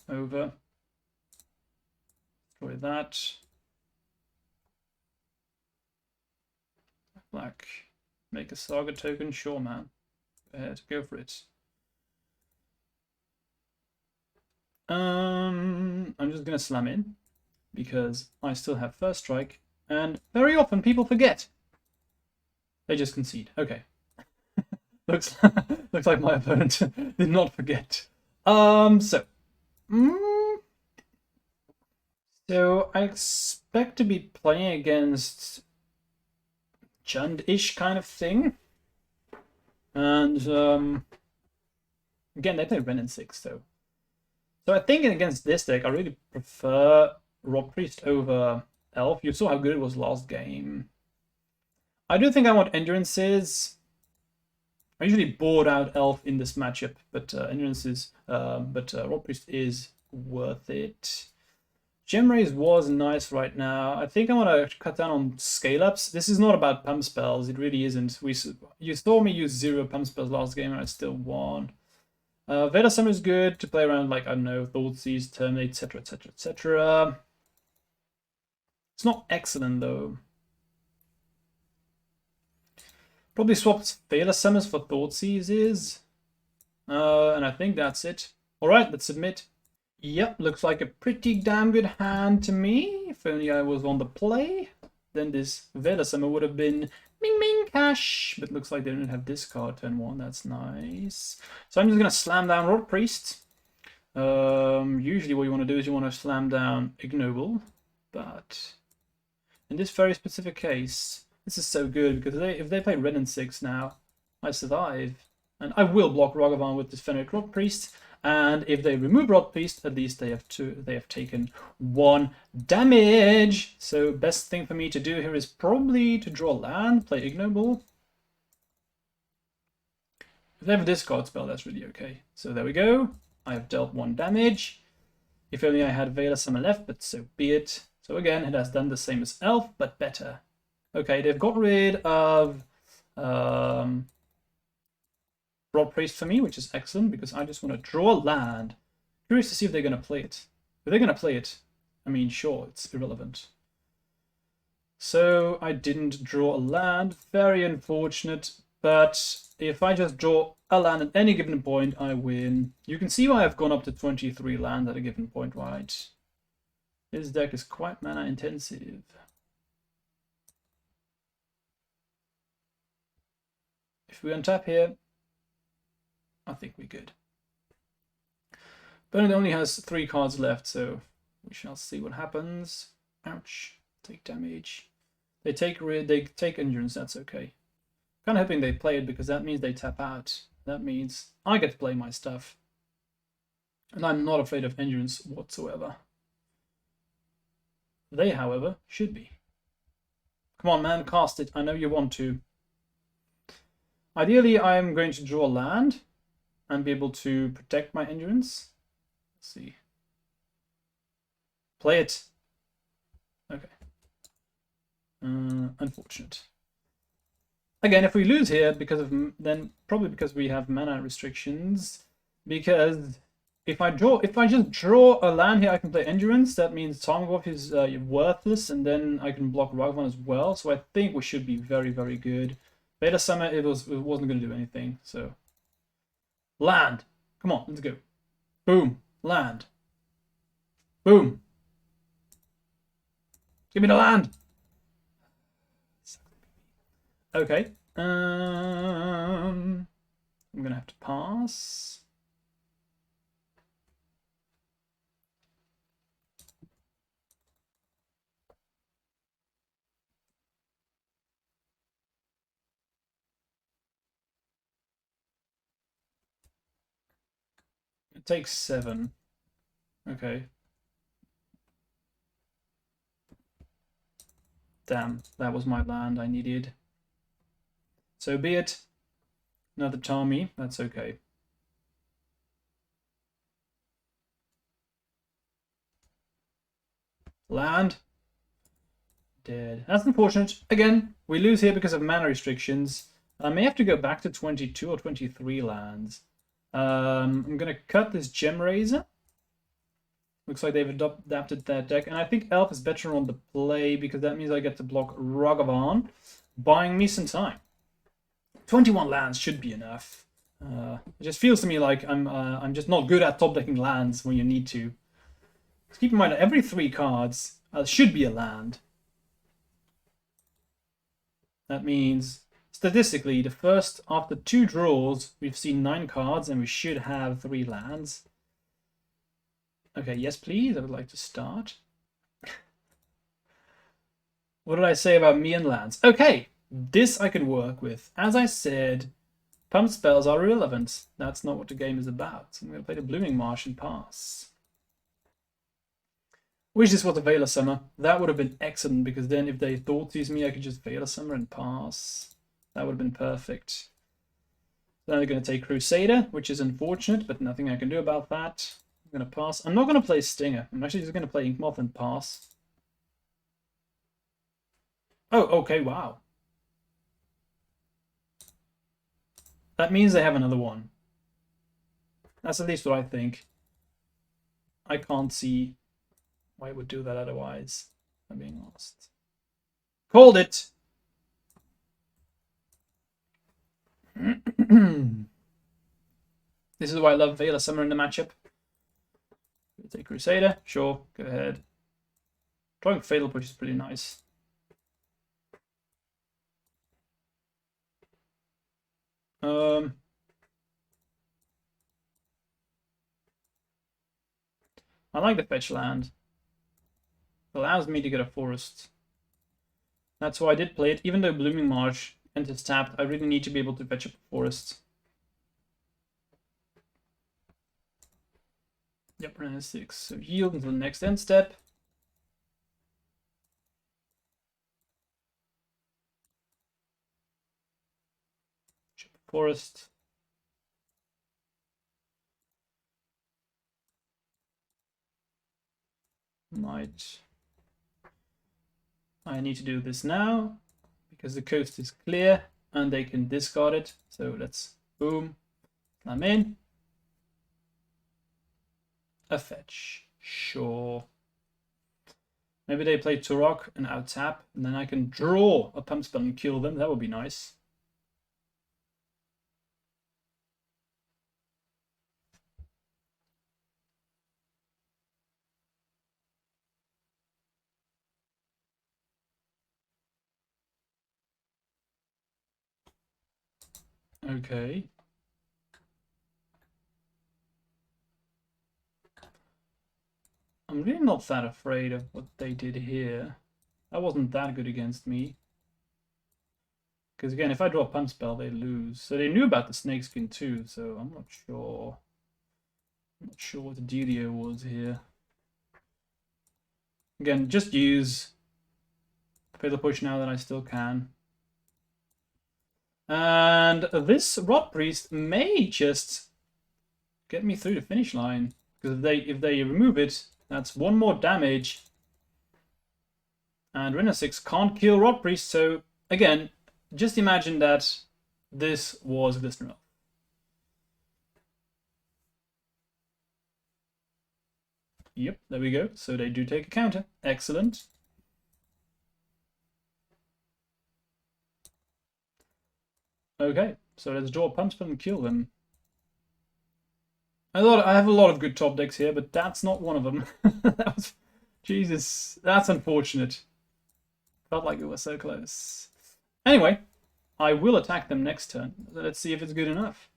Over. Destroy that. Black. Make a Saga token. Sure, man. Go ahead. Go for it. I'm just gonna slam in because I still have first strike, and very often people forget. They just concede. Okay. looks like my opponent did not forget. So I expect to be playing against Jund-ish kind of thing, and again they play Renin 6 though. So I think against this deck, I really prefer Rotpriest over Elf. You saw how good it was last game. I do think I want Endurances. I usually board out Elf in this matchup, but Endurances, Rotpriest is worth it. Gem Raise was nice right now. I think I want to cut down on scale-ups. This is not about pump spells. It really isn't. You saw me use 0 pump spells last game and I still won. Veda Summer is good to play around, like, I don't know, Thoughtseize, Terminate, etc, etc, etc. It's not excellent, though. Probably swapped Veda Summers for Thoughtseizes. And I think that's it. Alright, let's submit. Yep, looks like a pretty damn good hand to me. If only I was on the play, then this Veda Summer would have been Ming Ming Cash. But looks like they don't have discard turn 1. That's nice. So I'm just going to slam down Rotpriest. Usually what you want to do is you want to slam down Ignoble. But in this very specific case, this is so good because if they play Red and 6 now, I survive. And I will block Ragavan with this Venerated Rotpriest. And if they remove Rotpriest, at least they have taken 1 damage. So best thing for me to do here is probably to draw land, play Ignoble. If they have a discard spell, that's really okay. So there we go. I have dealt 1 damage. If only I had Vela Summer left, but so be it. So again, it has done the same as Elf, but better. Okay, they've got rid of Rotpriest for me, which is excellent because I just want to draw land. Curious to see if they're going to play it. If they're going to play it, I mean, sure, it's irrelevant. So I didn't draw a land. Very unfortunate. But if I just draw a land at any given point, I win. You can see why I've gone up to 23 lands at a given point, right? This deck is quite mana intensive. If we untap here, I think we're good. But it only has 3 cards left, so we shall see what happens. Ouch. Take damage. They take endurance, that's okay. Kind of hoping they play it because that means they tap out. That means I get to play my stuff. And I'm not afraid of endurance whatsoever. They, however, should be. Come on, man, cast it. I know you want to. Ideally, I'm going to draw land and be able to protect my endurance. Let's see. Play it. Okay. Unfortunate. Again, if we lose here because of then probably because we have mana restrictions. Because if I just draw a land here, I can play endurance. That means Tarmogoyf is worthless, and then I can block Ragavan as well. So I think we should be very, very good. Beta Summer, it wasn't going to do anything. So land, come on, let's go. Boom, land. Boom. Give me the land. Okay. I'm gonna have to pass. It takes 7. Okay. Damn, that was my land I needed. So be it. Another Tarmy, that's okay. Land. Dead. That's unfortunate. Again, we lose here because of mana restrictions. I may have to go back to 22 or 23 lands. I'm going to cut this Gem Razor. Looks like they've adapted their deck. And I think Elf is better on the play because that means I get to block Ragavan, buying me some time. 21 lands should be enough. It just feels to me like I'm just not good at top decking lands when you need to. Just keep in mind that every 3 cards should be a land. That means statistically, the first after 2 draws, we've seen 9 cards, and we should have 3 lands. Okay, yes, please. I would like to start. What did I say about me and lands? Okay. This I can work with. As I said, pump spells are irrelevant. That's not what the game is about. So I'm going to play the Blooming Marsh and pass. Wish this was a Vela Summer. That would have been excellent because then if they Thoughtseize me, I could just Vela Summer and pass. That would have been perfect. Then they're going to take Crusader, which is unfortunate, but nothing I can do about that. I'm going to pass. I'm not going to play Stinger. I'm actually just going to play Inkmoth and pass. Oh, okay, wow. That means they have another one. That's at least what I think. I can't see why it would do that otherwise, if I'm being honest. Called it! This is why I love Vela Summer in the matchup. Take Crusader, sure, go ahead. Drawing Fatal Push is pretty nice. I like the fetch land. It allows me to get a forest. That's why I did play it. Even though Blooming Marsh enters tapped, I really need to be able to fetch up a forest. Yep, run 6. So yield until the next end step. Forest. Might. I need to do this now because the coast is clear and they can discard it. So let's boom. I'm in. A fetch. Sure. Maybe they play Turok and out tap, and then I can draw a pump spell and kill them. That would be nice. Okay. I'm really not that afraid of what they did here. That wasn't that good against me. Because again, if I draw a pump spell, they lose. So they knew about the snakeskin too, so I'm not sure. I'm not sure what the dealio was here. Again, just use Fatal Push now that I still can. And this Rotpriest may just get me through the finish line. Because if they remove it, that's one more damage. And Renner 6 can't kill Rotpriest, so again, just imagine that this was Glistener Elf. Yep, there we go. So they do take a counter. Excellent. Okay, so let's draw a pump spell and kill them. I have a lot of good top decks here, but that's not one of them. That was, Jesus, that's unfortunate. Felt like it was so close. Anyway, I will attack them next turn. Let's see if it's good enough.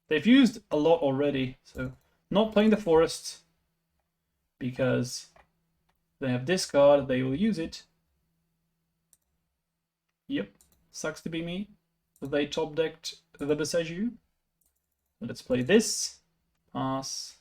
They've used a lot already, so not playing the forest because they have discard, they will use it. Yep, sucks to be me. They top decked the Besaju. Let's play this. Pass.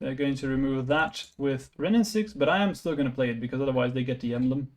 They're going to remove that with Renin 6, but I am still going to play it because otherwise they get the emblem.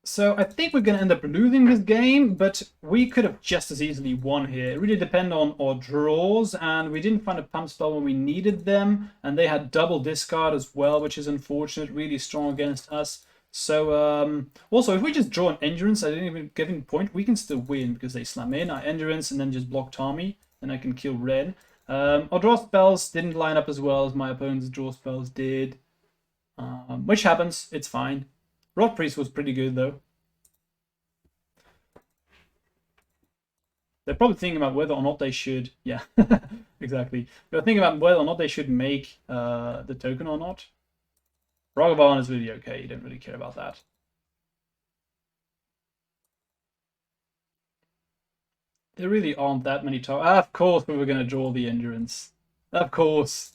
So I think we're going to end up losing this game, but we could have just as easily won here. It really depends on our draws, and we didn't find a pump spell when we needed them, and they had double discard as well, which is unfortunate, really strong against us. So, also, if we just draw an Endurance, I didn't even get any point, we can still win, because they slam in, I Endurance, and then just block Tommy, and I can kill Red. Our draw spells didn't line up as well as my opponent's draw spells did, which happens, it's fine. Rotpriest was pretty good, though. They're probably thinking about whether or not they should... Yeah, exactly. They're thinking about whether or not they should make the token or not. Ragavan is really okay. You don't really care about that. There really aren't that many targets. Of course we were going to draw the Endurance. Of course.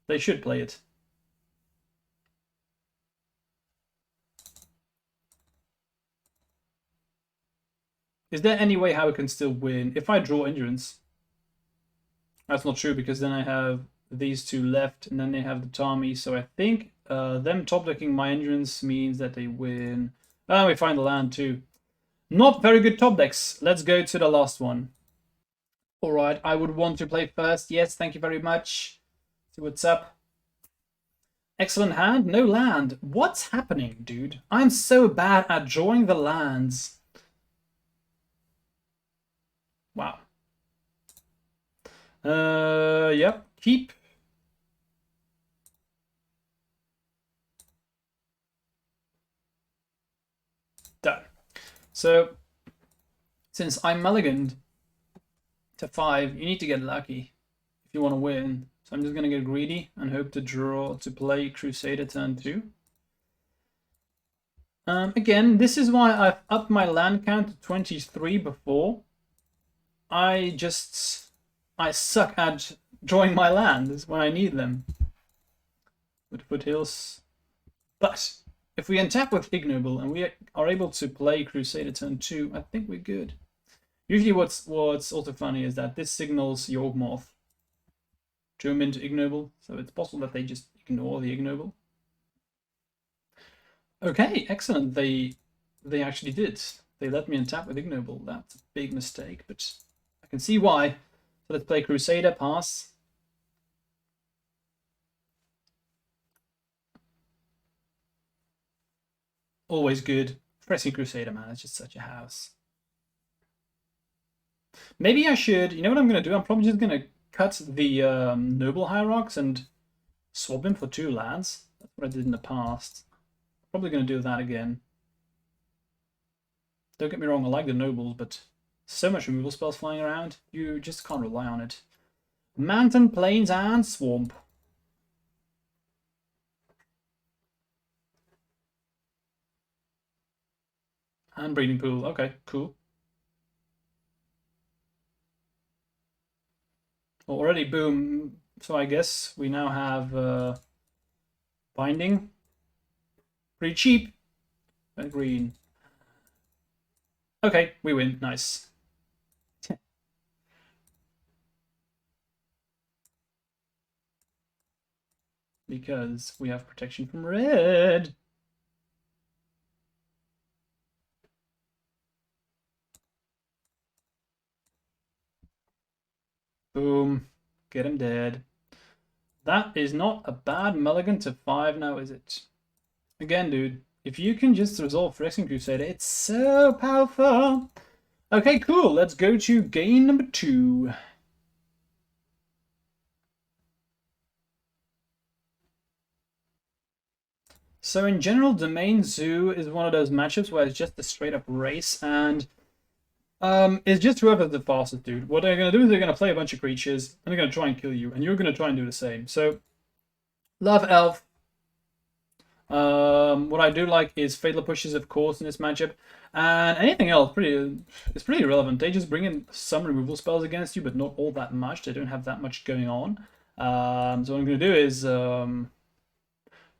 They should play it. Is there any way how I can still win? If I draw Endurance, that's not true because then I have these two left and then they have the Tommy. So I think them top decking my Endurance means that they win. We find the land too. Not very good top decks. Let's go to the last one. All right, I would want to play first. Yes, thank you very much. See what's up. Excellent hand, no land. What's happening, dude? I'm so bad at drawing the lands. Wow. Yep, keep. Done. So, since I'm mulliganed to 5, you need to get lucky if you want to win. So I'm just going to get greedy and hope to draw to play Crusader turn 2. Again, this is why I've upped my land count to 23 before. I suck at drawing my lands when I need them. With foothills. But if we untap with Ignoble and we are able to play Crusader turn 2, I think we're good. Usually what's also funny is that this signals Yawgmoth drew him into Ignoble, so it's possible that they just ignore the Ignoble. Okay, excellent. They actually did. They let me untap with Ignoble. That's a big mistake, but I can see why. So let's play Crusader, pass. Always good. Pressing Crusader, man, it's just such a house. Maybe I should, you know what I'm going to do? I'm probably just going to cut the Noble Hierarchs and swap him for 2 lands. That's what I did in the past. Probably going to do that again. Don't get me wrong, I like the Nobles, but so much removal spells flying around, you just can't rely on it. Mountain, Plains, and Swamp. And Breeding Pool, okay, cool. Already, boom. So I guess we now have Binding. Pretty cheap. And green. Okay, we win. Nice. Because we have protection from red. Boom. Get him dead. That is not a bad mulligan to 5 now, is it? Again, dude, if you can just resolve Phyrexian Crusader, it's so powerful. Okay, cool. Let's go to game number 2. So in general, Domain Zoo is one of those matchups where it's just a straight up race, and it's just whoever's the fastest, dude. What they're going to do is they're going to play a bunch of creatures, and they're going to try and kill you, and you're going to try and do the same. So, Love Elf. What I do like is Fatal Pushes, of course, in this matchup. And anything else, it's pretty irrelevant. They just bring in some removal spells against you, but not all that much. They don't have that much going on. So what I'm going to do is...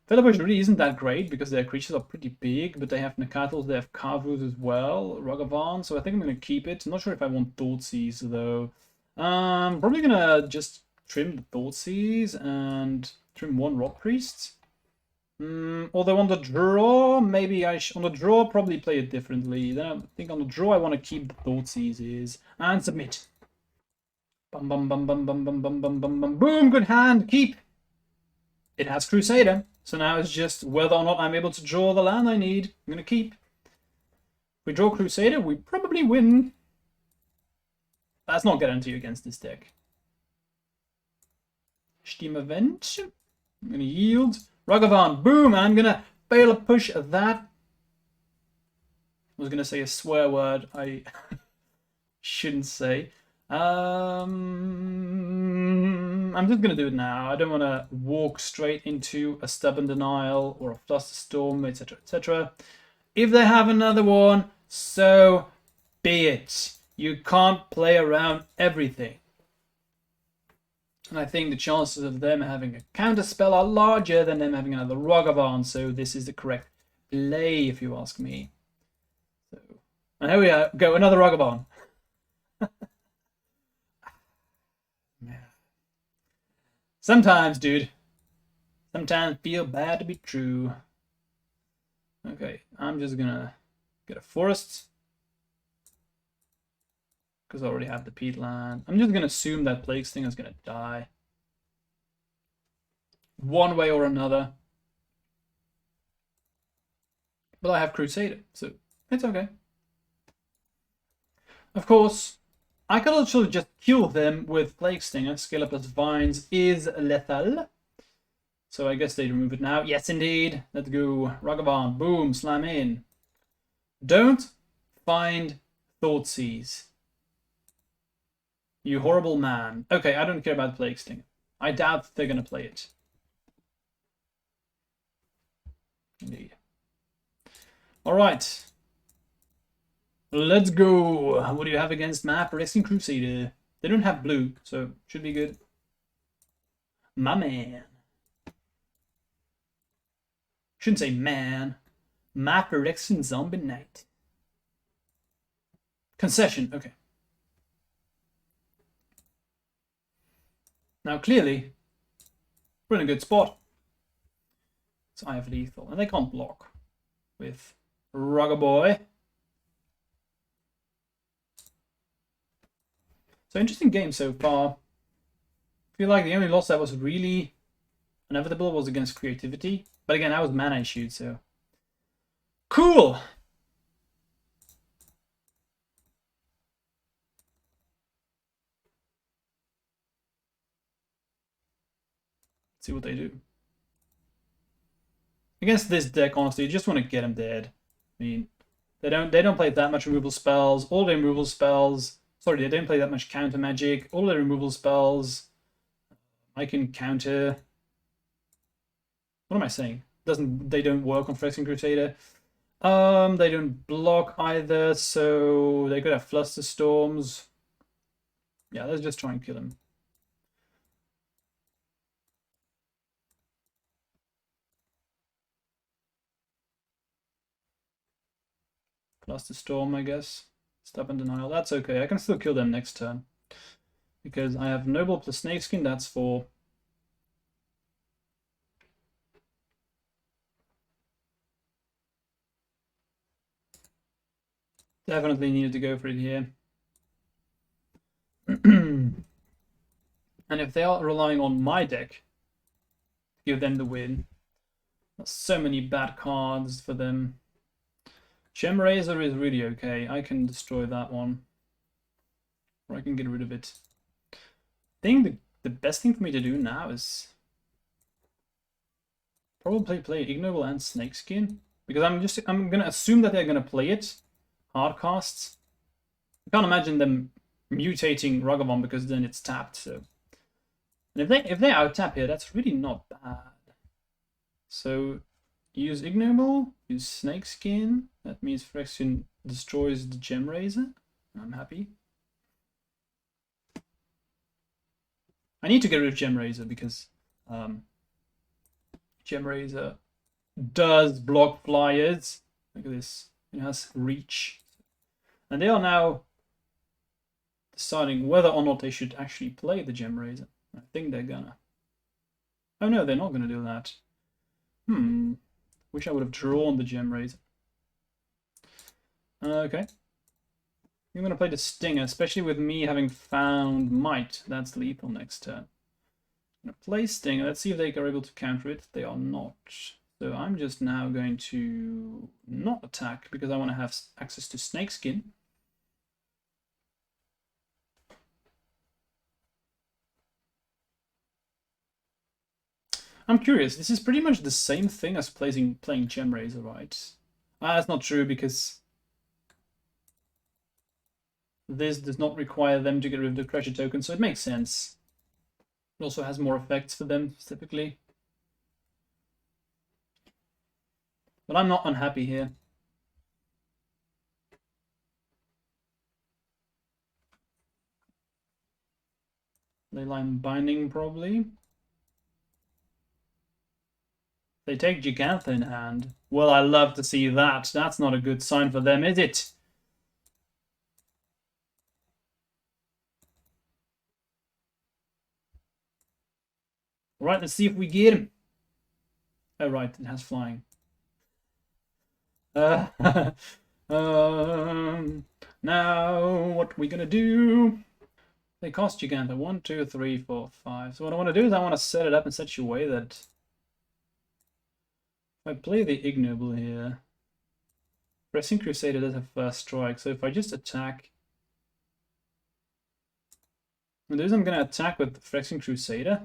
Fatal Push really isn't that great because their creatures are pretty big, but they have Nakatals, they have Kavus as well, Ragavan, so I think I'm going to keep it. I'm not sure if I want Thoughtseize, though. Probably going to just trim the Thoughtseize and trim 1 Rotpriest. Although on the draw, maybe on the draw, probably play it differently. Then I think on the draw, I want to keep the Thoughtseizes and submit. Bum bum bum bum bum bum bum bum bum bum. Boom! Good hand. Keep. It has Crusader, so now it's just whether or not I'm able to draw the land I need. I'm gonna keep. If we draw Crusader, we probably win. That's not guaranteed against this deck. Steam Event. I'm gonna yield. Ragavan, boom! I'm gonna fail a push at that. I was gonna say a swear word I shouldn't say. I'm just gonna do it now. I don't want to walk straight into a Stubborn Denial or a Flusterstorm, etc., etc. If they have another one, so be it. You can't play around everything. And I think the chances of them having a counterspell are larger than them having another Ragavan, so this is the correct play, if you ask me. So, and here we go, another Ragavan. Sometimes, dude. Sometimes feel bad to be true. Okay, I'm just gonna get a forest. because I already have the peatland. I'm just gonna assume that Plague Stinger is gonna die. One way or another. But I have Crusader, so it's okay. Of course, I could also just kill them with Plague Stinger. Scale up plus Vines is lethal. So I guess they remove it now. Yes, indeed. Let's go. Ragavan. Boom. Slam in. Don't find Thoughtseize. You horrible man. Okay, I don't care about Plague Stinger. I doubt they're going to play it. Indeed. Alright. Let's go. What do you have against Map Racing Crusader? They don't have blue, so should be good. My man. Shouldn't say man. Map Racing Zombie Knight. Concession, okay. Now clearly, we're in a good spot. So I have lethal, and they can't block with Ruggerboy. So interesting game so far. I feel like the only loss that was really inevitable was against Creativity. But again, that was mana issued, so... Cool! Let's see what they do. Against this deck, honestly, you just want to get them dead. I mean, they don't play that much removal spells. All their removal spells... Sorry, they don't play that much counter magic. All their removal spells... I can counter... What am I saying? They don't work on Phyrexian Crusader. They don't block either, so they could have Fluster Storms. Yeah, let's just try and kill him. Fluster Storm, I guess. Stubborn Denial. That's okay. I can still kill them next turn. Because I have Noble plus Snakeskin, that's 4. Definitely needed to go for it here. And if they are relying on my deck to give them the win, there's so many bad cards for them. Gem Razor is really okay. I can destroy that one. Or I can get rid of it. I think the best thing for me to do now is probably play Ignoble and Snakeskin. Because I'm gonna assume that they're gonna play it. Hardcasts. I can't imagine them mutating Ragavan because then it's tapped. So, and if they out tap here, that's really not bad. So use Ignoble, use Snakeskin. That means Phyrexian destroys the Gem Razor. I'm happy. I need to get rid of Gem Razor because Gem Razor does block flyers. Look at this. It has reach. And they are now deciding whether or not they should actually play the Gem Razor. I think they're gonna. Oh no, they're not gonna do that. Wish I would have drawn the Gem Razor. Okay. I'm gonna play the Stinger, especially with me having found Might. That's lethal next turn. I'm gonna play Stinger. Let's see if they are able to counter it. They are not. So I'm just now going to not attack because I want to have access to Snakeskin. I'm curious, this is pretty much the same thing as playing Gem Razor, right? That's not true because this does not require them to get rid of the treasure token, so it makes sense. It also has more effects for them, typically. But I'm not unhappy here. Leyline Binding, probably. They take Gigantha in hand. Well, I love to see that. That's not a good sign for them, is it? Alright, let's see if we get him. Oh, right, it has flying. Now, what we gonna do? They cost Giganta 1, 2, 3, 4, 5. So what I want to do is I want to set it up in such a way that if I play the Ignoble here, Pressing Crusader does have first strike. So if I just attack, and the reason I'm going to attack with Pressing Crusader,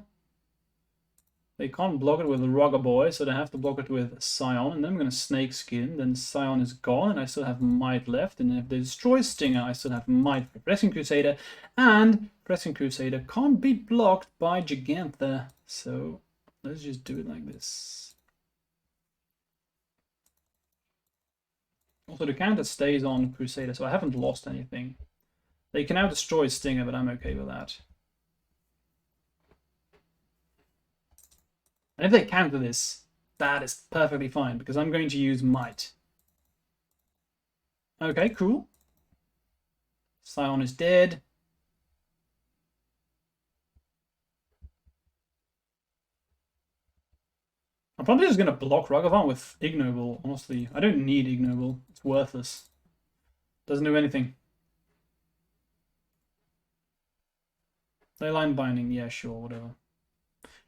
they can't block it with Rugger Boy, so they have to block it with Scion, and then I'm going to Snake Skin, then Scion is gone, and I still have Might left, and if they destroy Stinger, I still have Might for Pressing Crusader, and Pressing Crusader can't be blocked by Gigantha, so let's just do it like this. Also, the counter stays on Crusader, so I haven't lost anything. They can now destroy Stinger, but I'm okay with that. And if they counter this, that is perfectly fine, because I'm going to use Might. Okay, cool. Scion is dead. I'm probably just going to block Ragavan with Ignoble, honestly. I don't need Ignoble. It's worthless. Doesn't do anything. Leyline Binding, yeah, sure, whatever.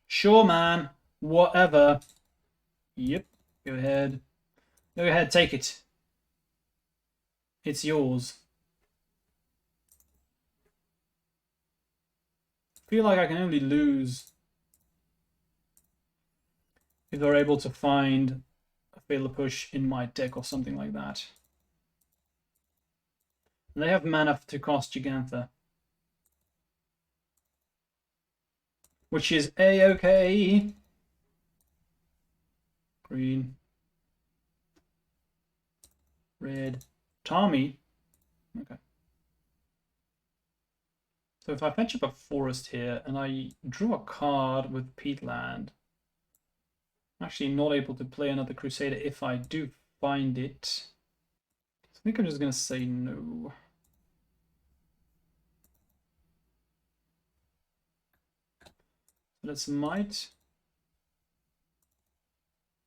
Sure, man. Whatever. Yep. Go ahead. Go ahead, take it. It's yours. I feel like I can only lose if they're able to find a Failure Push in my deck or something like that. And they have mana to cost Gigantha, which is A-okay. Green. Red. Tommy. Okay. So if I fetch up a forest here and I drew a card with Peatland, I'm actually not able to play another Crusader if I do find it. I think I'm just going to say no. That's Might.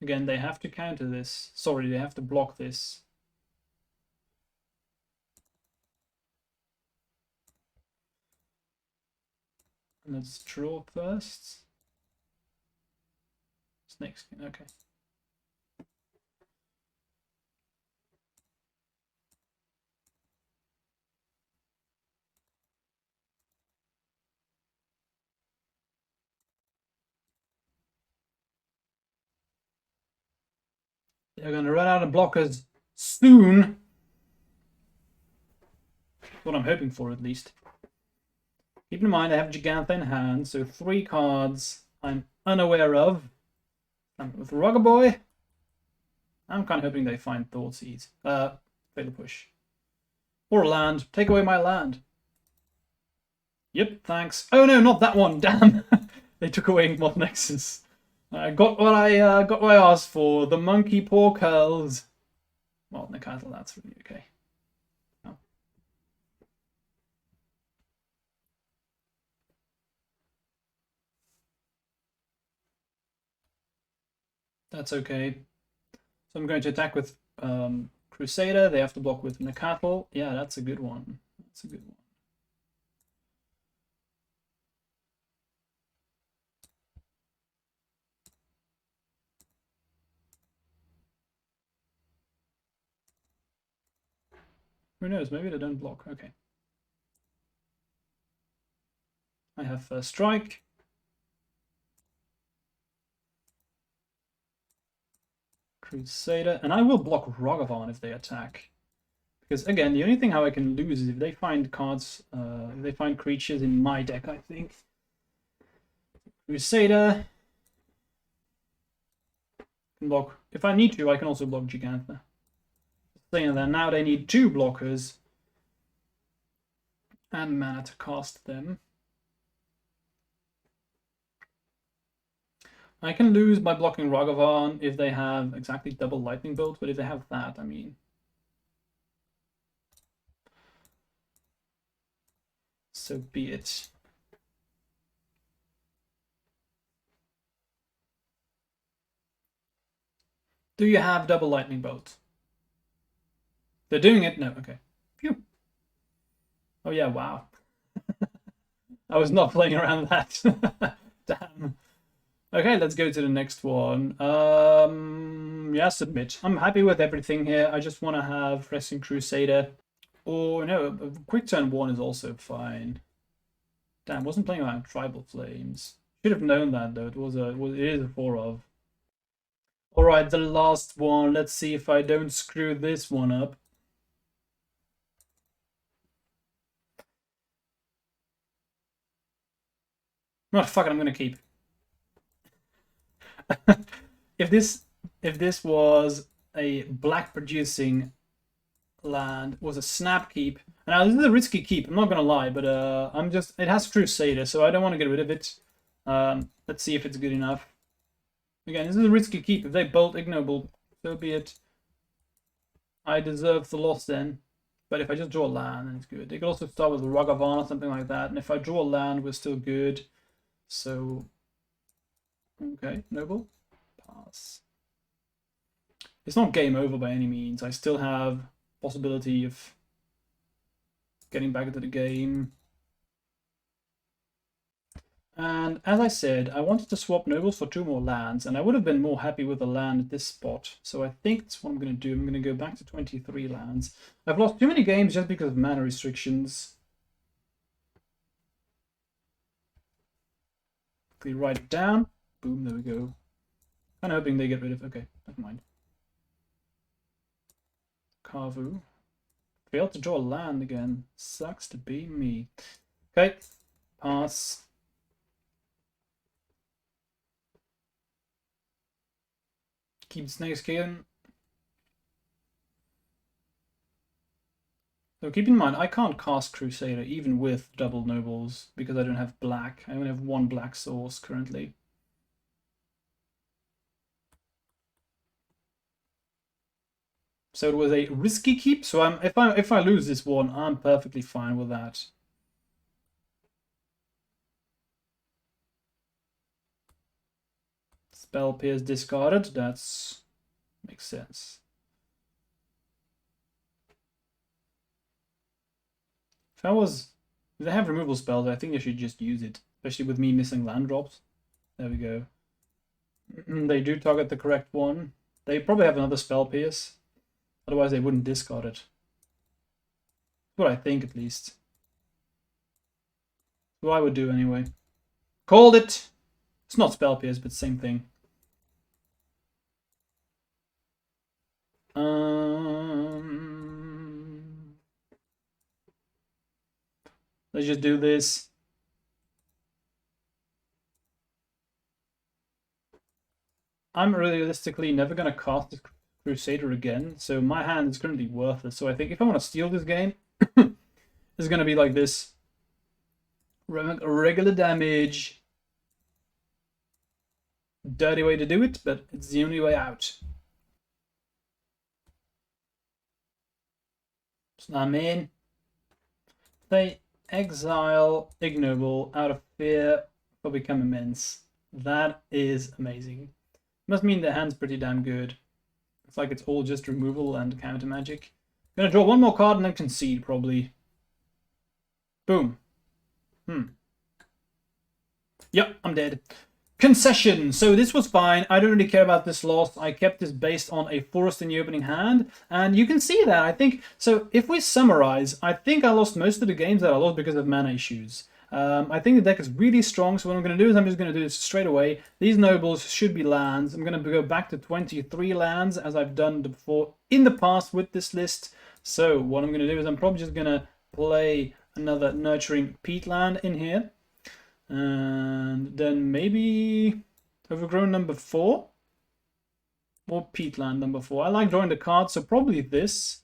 Again, they have to counter this. Sorry, they have to block this. Let's draw first. Snake Skin, okay. They're going to run out of blockers soon. That's what I'm hoping for, at least. Keep in mind, I have Gigantha in hand, so 3 cards I'm unaware of. And with Rugger Boy, I'm kind of hoping they find Thoughtseize. Failure Push. Or land. Take away my land. Yep, thanks. Oh no, not that one. Damn. They took away Mod Nexus. I got what I asked for. The monkey paw curls. Well, the cattle, that's really okay. Oh. That's okay. So I'm going to attack with Crusader. They have to block with Nakatl. Yeah, that's a good one. That's a good one. Who knows? Maybe they don't block. Okay. I have first strike. Crusader. And I will block Ragavan if they attack. Because again, the only thing how I can lose is if they find cards, if they find creatures in my deck, I think. Crusader. Can block. If I need to, I can also block Gigantha. Saying that now they need 2 blockers and mana to cast them. I can lose by blocking Ragavan if they have exactly double Lightning Bolt, but if they have that, I mean... so be it. Do you have double Lightning Bolt? They're doing it? No, okay. Phew. Oh yeah, wow. I was not playing around that. Damn. Okay, let's go to the next one. Yeah, submit. I'm happy with everything here. I just want to have Resting Crusader. Or no, a quick turn 1 is also fine. Damn, wasn't playing around Tribal Flames. Should have known that though. It is a 4 of. Alright, the last one. Let's see if I don't screw this one up. Oh fuck it, I'm gonna keep. if this was a black producing land, was a snap keep. Now this is a risky keep, I'm not gonna lie, but it has Crusader, so I don't want to get rid of it. Let's see if it's good enough. Again, this is a risky keep. If they bolt ignoble, so be it. I deserve the loss then. But if I just draw a land, then it's good. They could also start with Ragavan or something like that. And if I draw a land, we're still good. So, okay, noble. Pass. It's not game over by any means. I still have possibility of getting back into the game. And as I said, I wanted to swap nobles for 2 more lands, and I would have been more happy with a land at this spot. So I think that's what I'm going to do. I'm going to go back to 23 lands. I've lost too many games just because of mana restrictions. Quickly write it down. Boom, there we go. Kind of hoping they get rid of... Okay, never mind. Kavu. Failed to draw a land again. Sucks to be me. Okay, pass. Keep Snakeskin. So keep in mind, I can't cast Crusader even with double nobles because I don't have black. I only have 1 black source currently. So it was a risky keep. So if I lose this one, I'm perfectly fine with that. Spell Pierce discarded. That's makes sense. If they have removal spells, I think they should just use it, especially with me missing land drops. There we go. They do target the correct one. They probably have another Spell Pierce. Otherwise, they wouldn't discard it. That's what I think, at least. What I would do anyway. Called it! It's not Spell Pierce, but same thing. Let's just do this. I'm realistically never going to cast this Crusader again, so my hand is currently worthless. So I think if I want to steal this game, it's going to be like this. Regular damage. Dirty way to do it, but it's the only way out. Slam in. They exile Ignoble out of fear for become immense. That is amazing. Must mean their hand's pretty damn good. It's like it's all just removal and counter magic. Gonna draw 1 more card and then concede, probably. Boom. Yep, I'm dead. Concession. So this was fine. I don't really care about this loss. I kept this based on a forest in the opening hand. And you can see that, I think. So if we summarize, I think I lost most of the games that I lost because of mana issues. I think the deck is really strong. So what I'm going to do is I'm just going to do this straight away. These nobles should be lands. I'm going to go back to 23 lands as I've done before in the past with this list. So what I'm going to do is I'm probably just going to play another Nurturing Peatland in here. And then maybe Overgrown number 4 or Peatland number 4. I like drawing the cards, so probably this.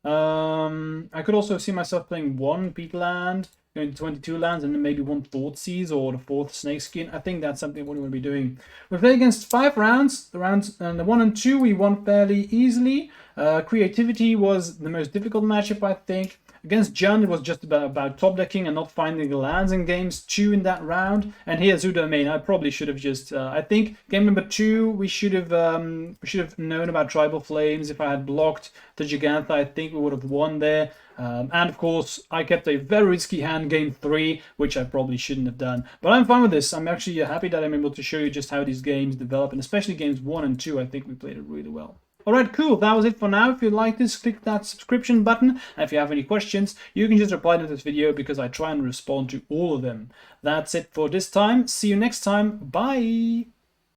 I could also see myself playing 1 Peatland, going to 22 lands, and then maybe 1 Thoughtseize or the 4th Snakeskin. I think that's something we want to be doing. We played against 5 rounds. The rounds and the 1 and 2 we won fairly easily. Creativity was the most difficult matchup, I think. Against Jund, it was just about top decking and not finding the lands in games 2 in that round. And here, Zudomain, I probably should have just. I think game number 2 we should have known about Tribal Flames. If I had blocked the Gigantha, I think we would have won there. And of course, I kept a very risky hand game 3, which I probably shouldn't have done. But I'm fine with this. I'm actually happy that I'm able to show you just how these games develop, and especially games 1 and 2. I think we played it really well. Alright, cool. That was it for now. If you like this, click that subscription button. And if you have any questions, you can just reply to this video because I try and respond to all of them. That's it for this time. See you next time. Bye!